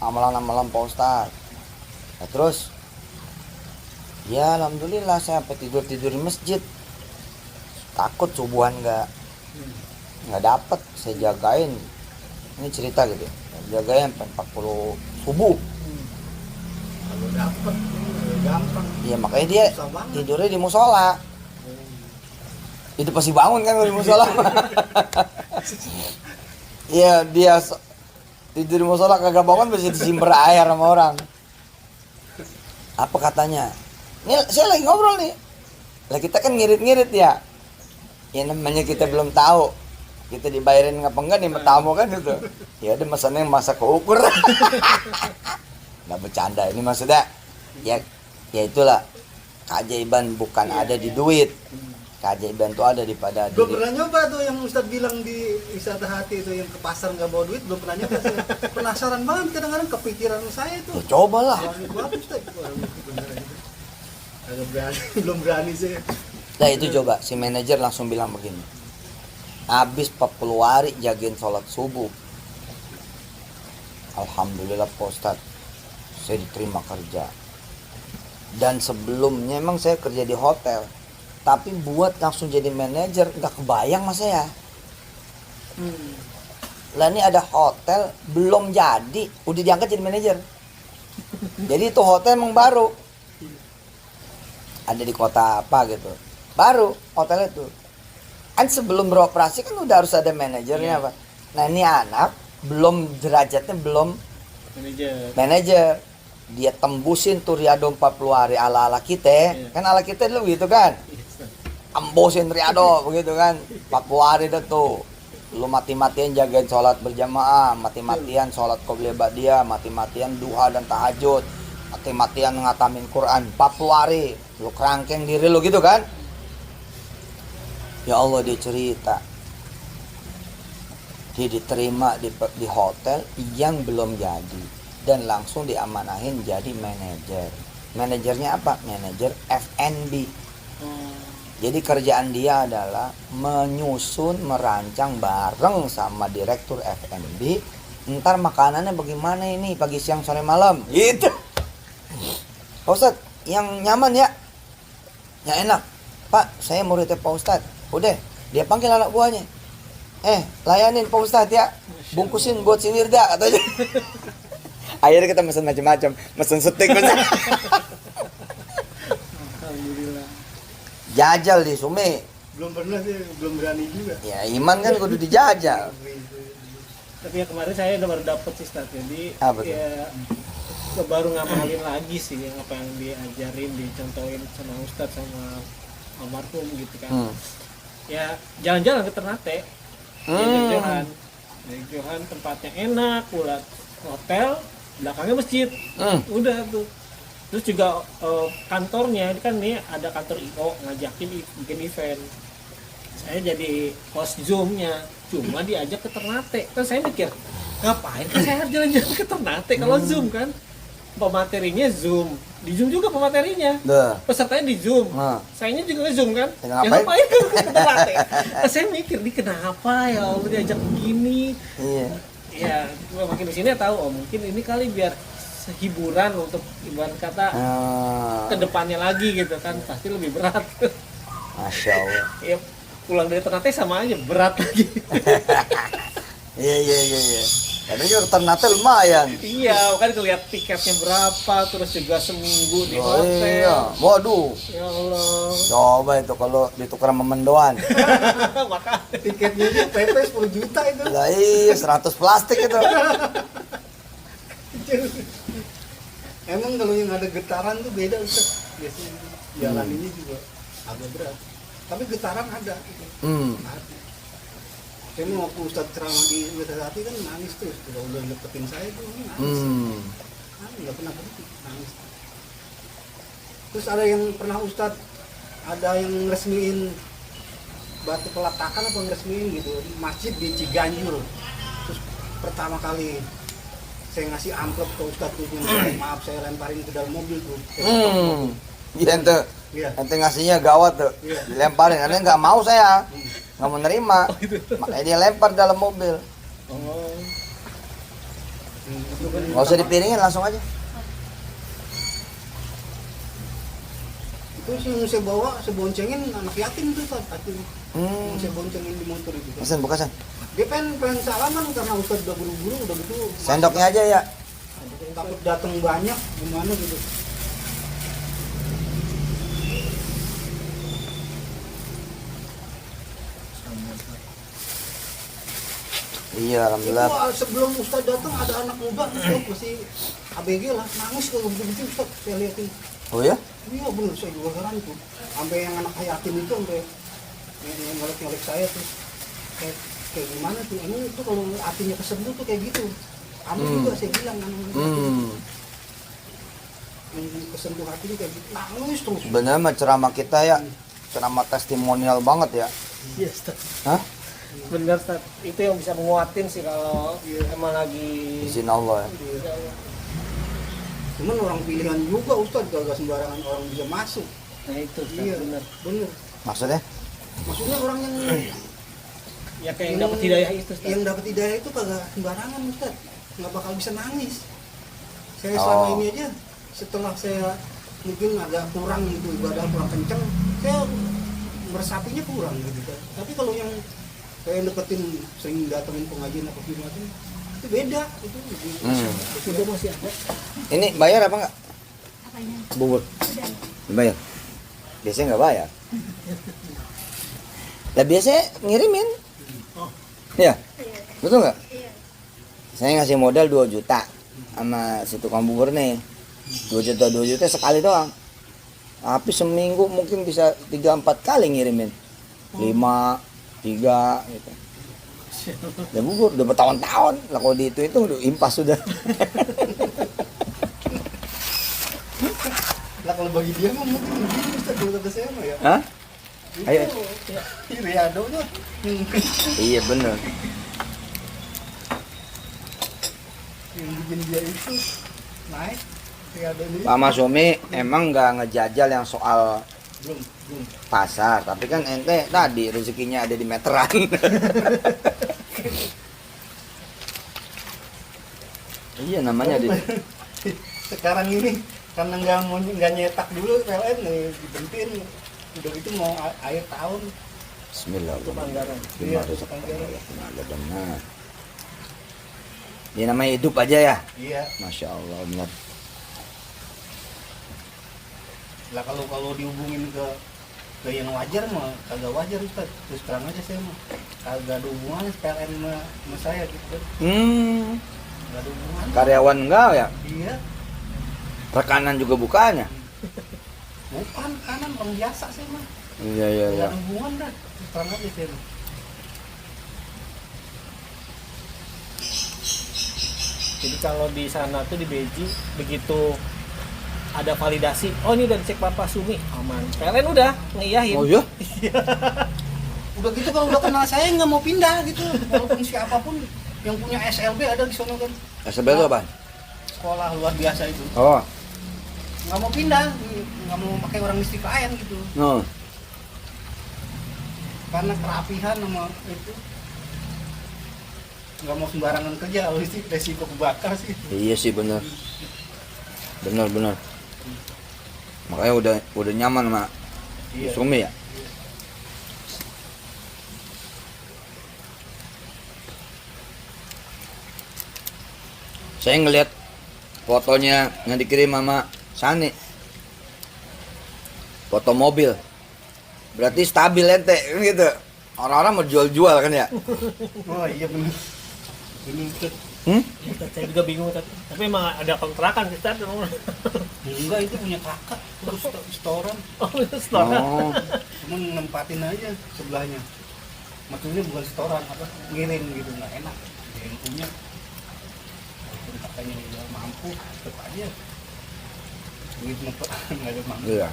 amalan-amalan Pak Ustadz. Nah, terus ya alhamdulillah saya sampai tidur-tidur di masjid. Takut subuhan nggak dapet, saya jagain. Ini cerita gitu, jagain sampai 40 subuh. Kalau dapet gampang. Iya makanya dia Susah banget. tidurnya di musola. Itu pasti bangun kan kalau di musola. Iya dia tidur di musola kagak bangun bisa disimper air sama orang. Apa katanya? Ini saya lagi ngobrol nih. Lah kita kan ngirit-ngirit ya. Ya namanya kita belum tahu. Kita dibayarin apa enggak nih sama tamu kan itu. Ya ada mesennya yang masak keukur. Nggak bercanda ini maksudnya. Ya itulah keajaiban bukan ada di duit. Keajaiban itu ada di pada Belum diri. pernah nyoba tuh yang Ustadz bilang di wisata hati itu yang ke pasar nggak bawa duit, belum pernah nyoba. Saya penasaran banget, kadang-kadang kepikiran saya tuh. Ya cobalah. Berani banget Ustadz. Wah, bener aja. Agak berani, belum berani saya. Nah itu coba si manajer langsung bilang begini. Habis 40 hari jagain sholat subuh. Alhamdulillah Pak Ustadz, saya diterima kerja. Dan sebelumnya emang saya kerja di hotel, tapi buat langsung jadi manajer nggak kebayang mas saya. Lah ini ada hotel belum jadi, udah diangkat jadi manajer. Jadi itu hotel emang baru, ada di kota apa gitu, baru hotel itu. Kan sebelum beroperasi kan udah harus ada manajernya Pak. Nah ini anak belum derajatnya belum manajer. Dia tembusin tuh Riyado 40 hari ala-ala kita. Kan ala kita dulu gitu kan. Tembusin Riyado begitu kan. 40 hari dah tuh. Lu mati-matian jagain sholat berjamaah, mati-matian sholat qobliyah ba'diyah, mati-matian duha dan tahajud, mati-matian ngatamin Quran 40 hari. Lu kerangkeng diri lu gitu kan. Ya Allah dia cerita. Dia diterima di hotel yang belum jadi dan langsung diamanahin jadi manajer. Manajernya apa? Manajer F&B. Jadi kerjaan dia adalah menyusun, merancang bareng sama direktur F&B. Ntar makanannya bagaimana ini pagi, siang, sore, malam. Gitu. Pak Ustadz, yang nyaman ya? Yang enak. Pak, saya muridnya Pak Ustadz. Udah, dia panggil anak buahnya. Layanin Pak Ustadz ya. Bungkusin buat si Wirda katanya. Akhirnya kita mesen macam-macam, mesen steak. Alhamdulillah. Jajal di Sumi. Belum pernah sih, belum berani juga. Ya iman kan kudu dijajal. Tapi ya kemarin saya udah baru dapet sih Ustadz. Jadi Apa tuh? ya baru ngamalin lagi sih yang apa yang diajarin, dicontohin sama Ustadz sama almarhum gitu kan. Ya jalan-jalan ke Ternate. Jalan-jalan. Dari Johan tempatnya enak, pula hotel, belakangnya masjid. Udah tuh. Terus juga kantornya kan nih ada kantor IO ngajakin bikin event. Saya jadi host Zoom-nya, cuma diajak ke Ternate. Kan saya mikir, ngapain kan saya harus jalan-jalan ke Ternate kalau Zoom kan? Pematerinya Zoom, di Zoom juga pematerinya. Pesertanya di Zoom, sayanya juga Zoom kan? Ya, Ya ngapain kan ke Ternate? Nah, saya mikir, ini kenapa ya Allah diajak begini? Iya. Ya, makin di sini tahu, oh mungkin ini kali biar hiburan untuk ibarat kata ke depannya lagi gitu kan, pasti lebih berat. Masya Allah. Ya pulang dari Ternate sama aja berat lagi. Iya. Tapi juga Ternate lumayan. Iya, kan ngeliat tiketnya berapa, terus juga seminggu di hotel. Iya. Waduh. Ya Allah. Coba itu kalau ditukar sama mendoan. Maka Tiketnya aja PP 10 juta itu. Lah iya 100 plastik itu. Emang kalau yang ada getaran tuh beda Ustaz. Biasanya jalan ini juga agak berat. Tapi getaran ada. Ada. Saya mau waktu Ustaz ceramah di Wisata Hati kan nangis terus. Kalau udah deketin saya tuh nangis. Nggak pernah berhenti nangis. Terus ada yang pernah Ustaz ada yang resmiin batu peletakan apa resmiin gitu di masjid di Ciganjur. Terus pertama kali saya ngasih amplop ke Ustadz tuh, maaf saya lemparin ke dalam mobil tuh. Iya ente, Iya. ente ngasihnya gawat tuh, Iya. dilemparin. Karena nggak mau saya, nggak mau nerima, makanya dia lempar dalam mobil. Oh. Itu kan Nggak usah dipiringin, langsung aja. itu sih yang saya bawa, saya boncengin anak yatim tuh Ustadz, yatim. Yang saya boncengin di motor itu. Pesan, bukasan. Dia pengen salaman karena Ustadz udah buru-buru, udah gitu. Sendoknya aja ya. Takut datang banyak, gimana gitu. Iya, alhamdulillah. Itu sebelum Ustadz datang ada anak muda, Ustadz masih ABG lah, nangis kalau begitu Ustadz, saya liatin. Oh ya? Iya bener, saya juga heran tuh. Sampai yang anak yatim itu sampai yang nyolek saya tuh. Kayak gimana tuh? Emang itu kalau hatinya kesentuh tuh kayak gitu. Kamu juga saya bilang anak yang kesentuh hatinya kayak gitu, nangis terus. Bener mah ceramah kita ya, ceramah testimonial banget ya. Iya, Ustaz. Hah? Bener, Ustaz. Itu yang bisa menguatin sih kalau emang lagi Izin Allah ya. Cuman orang pilihan juga Ustadz, gak sembarangan orang bisa masuk. Nah itu, Ustaz, Iya, bener. bener. Maksudnya? Maksudnya orang yang Ya kayak yang dapat hidayah itu, Ustaz. yang dapat hidayah itu kagak sembarangan Ustadz, nggak bakal bisa nangis. Saya Oh. selama ini aja, setelah saya mungkin agak kurang gitu, ibadah kurang kenceng, saya meresapinya kurang gitu kan. Tapi kalau yang saya deketin, sering datengin pengajian apa gimana, itu beda itu. Itu masih ada. Ini bayar apa enggak? Apanya? Bubur. Udah. Bayar. Biasanya nggak bayar. Lah biasanya ngirimin. Oh. Ya, Iya. betul nggak? Iya. Saya ngasih modal 2 juta sama si tukang bubur nih. 2 juta sekali doang. Tapi seminggu mungkin bisa 3-4 kali ngirimin. 5, 3 gitu. Dan bubur udah bertahun-tahun. Lah kalau di itu udah impas sudah. Lah kalau bagi dia mah mungkin begini Ustadz, kalau kata saya mah ya. Hah? Ayo. Itu Riadonya. Iya bener. Yang bikin dia itu naik Riadonya. Pak Masumi emang nggak ngejajal yang soal Belum. pasar, tapi kan ente tadi rezekinya ada di meteran. Iya namanya di Sekarang ini karena nggak nyetak dulu PLN nih dibentin, udah gitu mau akhir tahun. Bismillahirrahmanirrahim. Iya, Gimana rezeki Anggaran. Allah benar. Ini namanya hidup aja ya. Iya. Masya Allah benar. Lah kalau dihubungin ke yang wajar mah kagak wajar Ustaz. Terus terang aja saya mah kagak ada hubungannya PLN sama saya gitu kan. Nggak ada hubungan. Karyawan enggak ya? Iya. Rekanan juga bukannya. Bukan kanan orang biasa saya mah. Iya Nggak ada hubungan dah. Terus terang aja saya mah. Jadi kalau di sana tuh di Beji begitu ada validasi, oh ini udah dicek Bapak Sumi, aman. PLN udah ngeiyahin. Oh iya? Udah gitu kalau udah kenal saya nggak mau pindah gitu. Walaupun siapapun yang punya SLB ada di sana kan. SBL itu apa? Sekolah luar biasa itu. Oh. Nggak mau pindah, nggak mau pakai orang listrik lain gitu. No. Karena kerapihan sama itu. Nggak mau sembarangan kerja, listrik resiko kebakar sih. Iya sih benar. Benar. Makanya udah nyaman sama Sumi ya. Saya ngelihat fotonya yang dikirim sama Sani. Foto mobil. Berarti stabil ente gitu. Orang-orang mau jual-jual kan ya? Oh iya benar. Ini Ustaz. Ustaz, saya juga bingung tapi emang ada kontrakan sih Ustaz. Enggak, itu punya kakak terus restoran. Oh, itu setelah. Oh. Cuma nempatin aja sebelahnya. Maksudnya bukan restoran, apa ngirim gitu, nggak enak. Dia yang punya. Walaupun katanya udah mampu, tetap aja. Duit mah nggak ada mampu. Iya.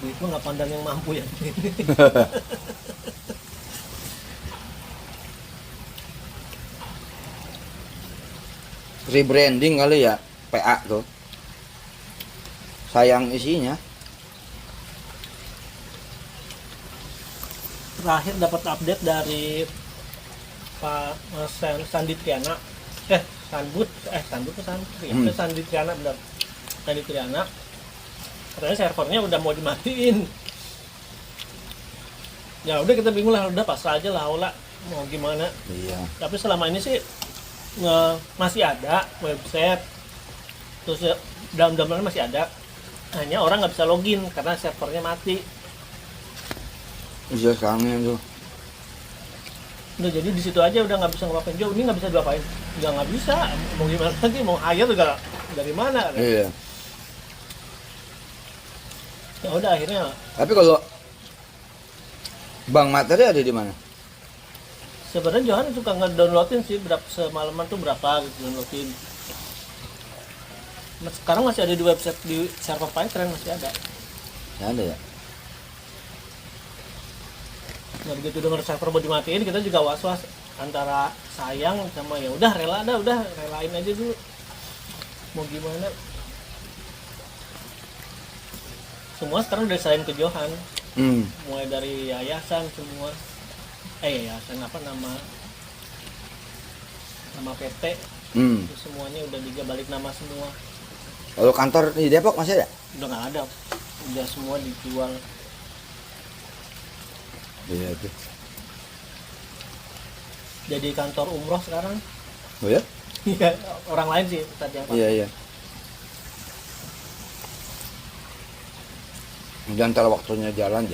Duit mah nggak pandang yang mampu ya. rebranding kali ya PA tuh. Sayang isinya. Terakhir dapat update dari Pak Sandi Triana. Sandi Triana benar. Sandi Triana. Katanya servernya udah mau dimatiin. Ya udah kita bingung lah, udah pasrah aja lah, Ola mau gimana. Iya. Tapi selama ini sih masih ada website, terus ya, dalam-dalamnya masih ada. Hanya orang nggak bisa login karena servernya mati. Iya sekarang tuh. Udah jadi di situ aja udah nggak bisa ngapain jauh, ini nggak bisa diapain, nggak bisa. Mau gimana lagi, mau hire juga dari mana kan? Iya. Ya udah akhirnya Tapi kalau Bang Materi ada di mana? sebenarnya Johan suka ngedownloadin sih, berapa semalaman tuh berapa gitu downloadin. Sekarang masih ada di website, di server Pinterest masih ada. Ya ada ya. Nah begitu dengar server mau dimatiin, kita juga was-was antara sayang sama ya udah rela dah, udah relain aja dulu. Mau gimana? Semua sekarang udah diserahin ke Johan. Mulai dari yayasan semua. Yayasan apa nama PT. Itu semuanya udah balik nama semua. Kalau kantor di Depok masih ada? Udah nggak ada. Udah semua dijual. Iya tuh. Jadi kantor umroh sekarang. Oh ya? Iya, orang lain sih tadi yang Iya iya. Dan kalau waktunya jalan.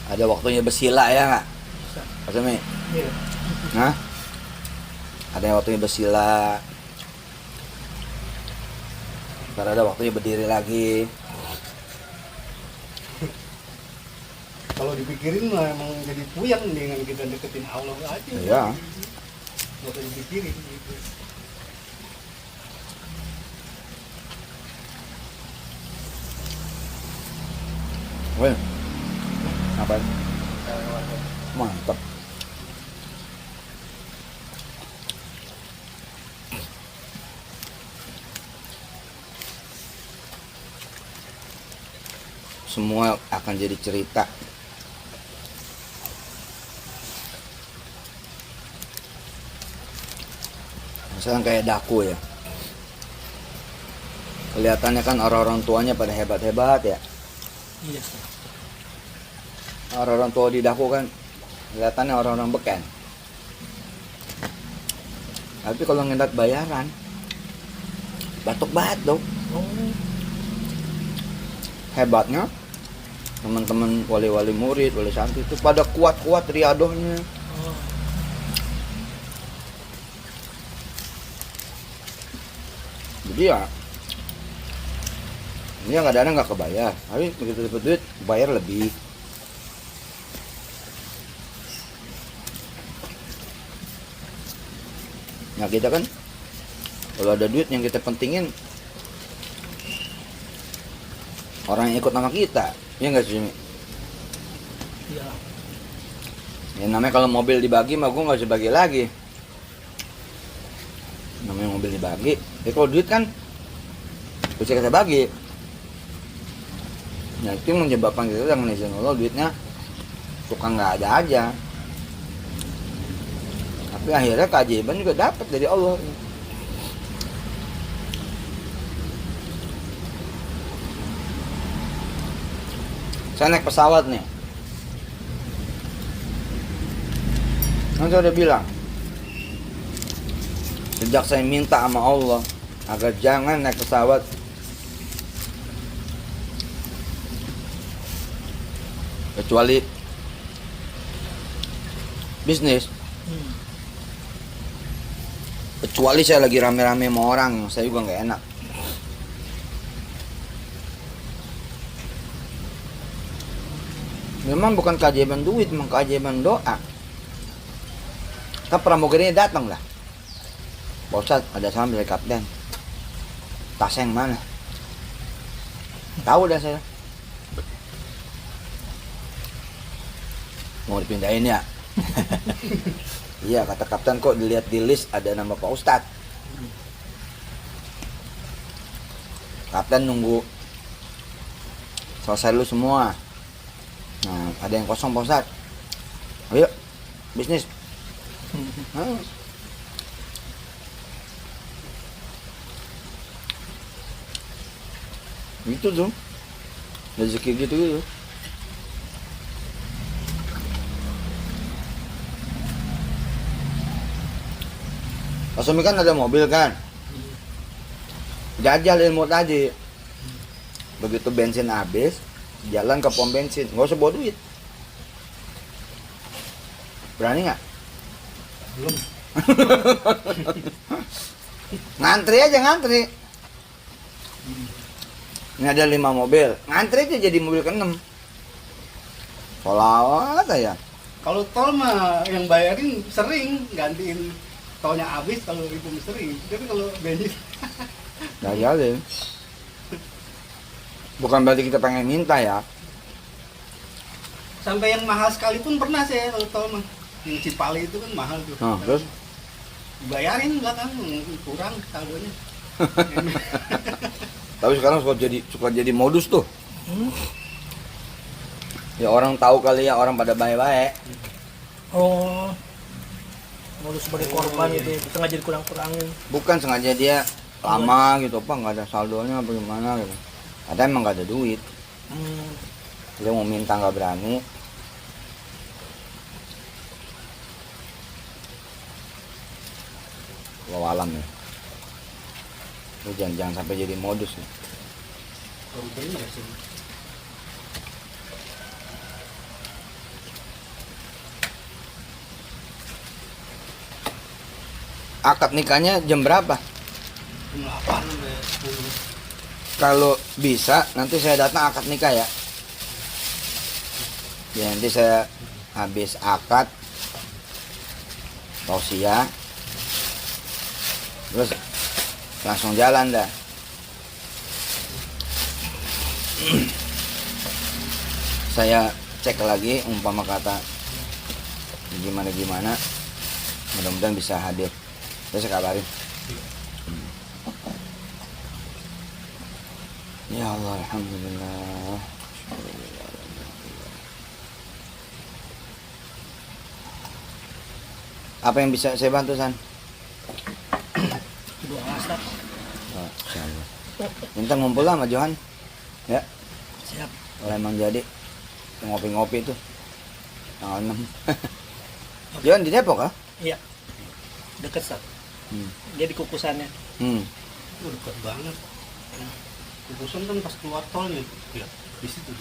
Ada waktunya bersila ya nggak? Pak Semi? Iya. Hah? Ada yang waktunya bersila. Ntar ada waktunya berdiri lagi. Kalau dipikirin mah emang jadi puyeng dengan kita deketin Allah aja. Iya. Nggak usah dipikirin gitu. Weh. Apa? Mantap. Semua akan jadi cerita. Misalnya kayak Daku ya. Kelihatannya kan orang-orang tuanya pada hebat-hebat ya. Iya sih. Orang-orang tua di Daku kan kelihatannya orang-orang beken. Tapi kalau ngeliat bayaran, batuk-batuk. Oh, Hebatnya teman-teman wali-wali murid, wali santri itu pada kuat-kuat riadohnya. oh. Jadi ya ini yang kadang-kadang nggak kebayar, tapi begitu dapat duit bayar lebih. Nah kita kan kalau ada duit yang kita pentingin orang yang ikut sama kita, ya nggak sih? Iya. Ya namanya kalau mobil dibagi mah gue nggak usah bagi lagi. Namanya mobil dibagi, ya kalau duit kan bisa kita bagi. Nah itu menyebabkan kita dengan izin Allah duitnya suka nggak ada aja. Tapi akhirnya keajaiban juga dapat dari Allah. Saya naik pesawat nih. Kan saya udah bilang, sejak saya minta sama Allah agar jangan naik pesawat kecuali bisnis, kecuali saya lagi rame-rame sama orang, saya juga nggak enak. Memang bukan keajaiban duit, memang keajaiban doa. Kan pramugarinya datang lah. Pak Ustadz, ada salam dari kapten. Tasnya yang mana? Tahu dah saya. Mau dipindahin ya? Iya, kata kapten, kok dilihat di list ada nama Pak Ustadz. Kapten nunggu selesai dulu semua. Nah, ada yang kosong Pak Ustadz. Ayo, bisnis. Gitu tuh. Rezeki gitu. Pak Sumi kan ada mobil kan, jajal ilmu tadi. Begitu bensin habis, jalan ke pom bensin, nggak usah bawa duit. Berani nggak? Belum. Ngantri aja ngantri. Ini ada 5 mobil, ngantri aja jadi mobil ke-6. Solawat aja. Kalau tol mah yang bayarin sering gantiin tolnya habis kalau itu sering. Tapi kalau bensin Jajalin. Bukan berarti kita pengen minta ya. sampai yang mahal sekalipun pernah saya kalau tol mah. Yang Cipali itu kan mahal tuh. Nah, terus Bayarin belakang kurang saldonya. tapi sekarang suka jadi modus tuh. Ya orang tahu kali ya, orang pada baik-baik. Oh, modus sebagai korban gitu, sengaja dikurang-kurangin. Bukan sengaja dia lama gitu, apa nggak ada saldonya apa gimana gitu. Ada emang nggak ada duit. Dia mau minta nggak berani. Walau alam ya. Lu jangan sampai jadi modus ya. Kalau bener sih. Akad nikahnya jam berapa? Jam 8 sampai 10. Kalau bisa nanti saya datang akad nikah ya. Ya nanti saya habis akad tausiah terus langsung jalan dah. Saya cek lagi umpama kata gimana mudah-mudahan bisa hadir. Saya kabarin. Ya Allah, alhamdulillah. Apa yang bisa saya bantu, San? Dua masak. Oh, insyaallah. Minta ngumpul lah sama Johan. Ya, Siap. kalau emang jadi ngopi-ngopi itu tanggal 6. Johan di Depok kah? Iya. Deket Sat. Dia di kukusannya. Dekat banget. Kukusan kan pas keluar tolnya. Ya, di situ.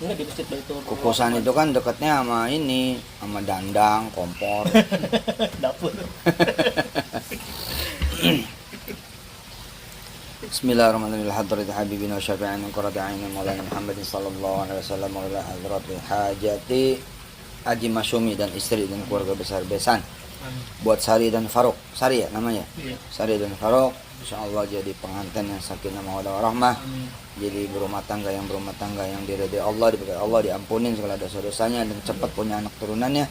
Enggak di Masjid Baitur. Kukusan itu kan dekatnya sama ini, sama dandang, kompor. Dapur. Bismillahirrahmanirrahim. Hadrati habibina wa syafi'ina qurrati a'yunina maulana Muhammadin sallallahu alaihi wasallam wa ila hadrati hajati Haji Masyumi dan istri dan keluarga besar Besan. Buat Sari dan Faruk. Sari ya namanya? Iya. Sari dan Faruk insyaallah jadi pengantin yang sakinah mawaddah warahmah. Jadi berumah tangga yang diridai Allah, diberkahi Allah, diampunin segala dosa-dosanya dan cepat punya anak turunannya.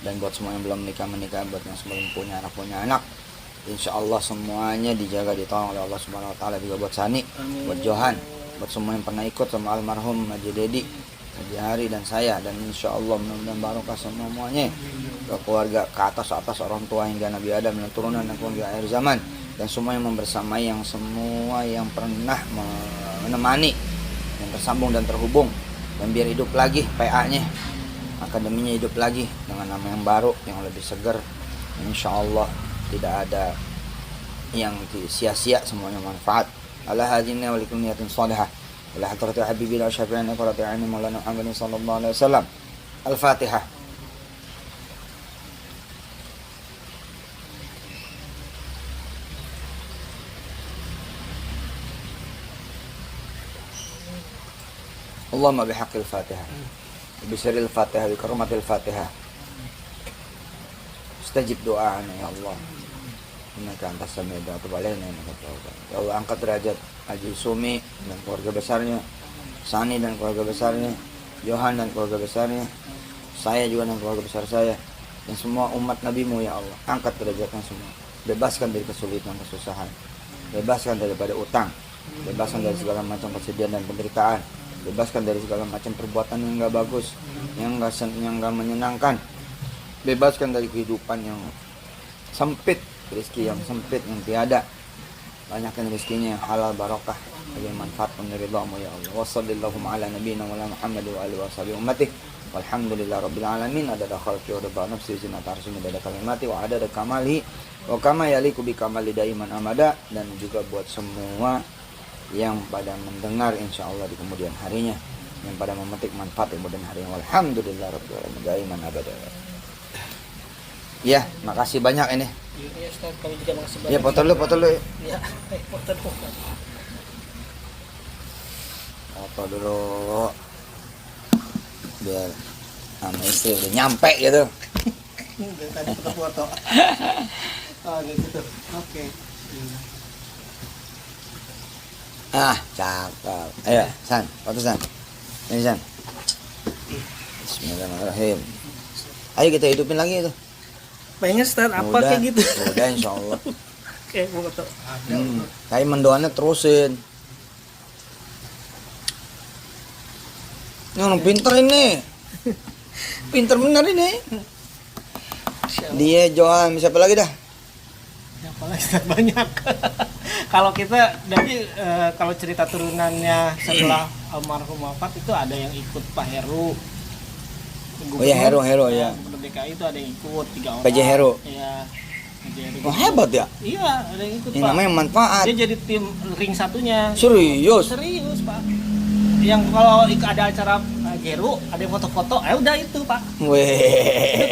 Dan buat semua yang belum menikah, buat yang sebelum punya anak, insyaallah semuanya dijaga, ditolong oleh Allah Subhanahu wa taala. Juga buat Sani, buat Johan, buat semua yang pernah ikut sama almarhum Haji Dedi, Haji Hari dan saya, dan insyaallah mudah-mudahan barokah semuanya ke keluarga, ke atas orang tua hingga Nabi Adam dan turunan dan keluarga akhir zaman, dan semua yang membersamai, yang semua yang pernah menemani, yang tersambung dan terhubung, dan biar hidup lagi PA-nya, akademinya hidup lagi dengan nama yang baru, yang lebih segar. Insyaallah tidak ada yang sia-sia, semuanya manfaat. Ala hadinna wa likum niyatin salihah. Ala hadrati habibina wa syafi'ina qurrati a'yunina maulana Muhammadin sallallahu alaihi wasallam. Al-Fatihah. Allahumma bihaqqil Fatihah. Bisiril Fatihah, bikaramatil Fatihah. Istajib doa'ana ya Allah. Innaka antas sami'ud du'a, tub alaina innaka tawwabur. Ya Allah, angkat derajat Haji Sumi dan keluarga besarnya, Sani dan keluarga besarnya, Johan dan keluarga besarnya, saya juga dan keluarga besar saya, dan semua umat Nabi-Mu ya Allah. Angkat derajatnya semua, bebaskan dari kesulitan, kesusahan, bebaskan daripada utang, bebaskan dari segala macam kesedihan dan penderitaan, bebaskan dari segala macam perbuatan yang enggak bagus, yang enggak menyenangkan, bebaskan dari kehidupan yang sempit, rezeki yang sempit, yang tiada. Banyakkan rezekinya yang halal barokah, bagi manfaat dari ridha-Mu ya Allah. Wassallallahu ala nabiyyina Muhammad wa alihi washabihi ummati. Walhamdulillah rabbil alamin. Adada khalqi wa rida nafsi zinata arsy midada kalimati wa adada kamali wa kama yaliku bi kamali daiman amada. Dan juga buat semua yang pada mendengar insyaallah di kemudian harinya, yang pada memetik manfaat di kemudian harinya. Walhamdulillah rabbil alamin daiman abada. Ya, makasih banyak ini. Iya Ustaz, kami juga makasih banyak. Ya, foto dulu. Ya, foto dulu. Foto dulu. Biar sama istri udah nyampe gitu. Dari tadi foto-foto. Oh, gitu. Oke. Cakep. Ayo, San, foto San. Ini San. Bismillahirrahmanirrahim. Ayo kita hidupin lagi itu. Pengen Ustaz apa Udah, kayak gitu? Udah insyaallah. Oke, foto. Kayak mendoannya terusin. Yang pinter ini. Pinter bener ini. Dia Johan, siapa lagi dah? Siapa lagi Ustaz? Banyak. Kalau kita jadi kalau cerita turunannya setelah almarhum wafat itu ada yang ikut Pak Heru. Oh ya, Heru ya. Gubernur DKI itu ada yang ikut 3 orang. PJ Heru. Iya. PJ Heru. Oh, hebat ya. Iya, ada yang ikut Ini Pak. namanya manfaat. Dia jadi tim ring satunya. Serius. Serius Pak. Yang kalau ada acara Geru, ada yang foto-foto, udah itu Pak. Itu Weh.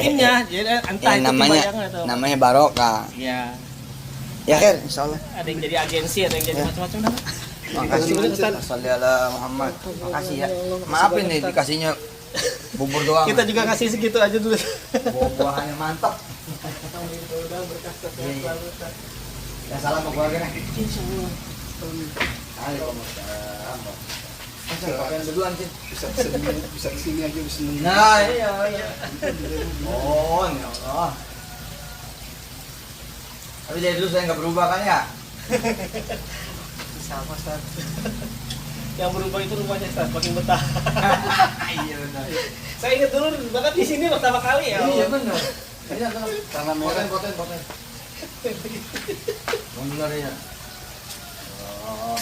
timnya. Jadi entah Ya, itu tim bayangan atau namanya barokah. Iya. Ya, Her, insyaallah. Ada yang jadi agensi, ada yang jadi Ya. macam-macam dah. Makasih Shalli ala Muhammad. Makasih ya. Maafin nih dikasihnya bubur doang. Kita juga ngasih segitu aja dulu. Buah-buahannya mantap. Udah berkah Iya. Ya salam ke keluarganya. Insyaallah. Waalaikumsalam. Pakai duluan sih. Bisa kesini aja bisa nunggu. Nah, iya. Oh, ya Allah. Tapi dari dulu saya nggak berubah kan ya? Sama Ustaz. Yang berubah itu rumahnya Ustaz, makin betah. Iya benar. Saya ingat dulu bahkan di sini pertama kali ya. Iya benar. Iya benar. Tanah merah. Poten. Benar ya. Oh,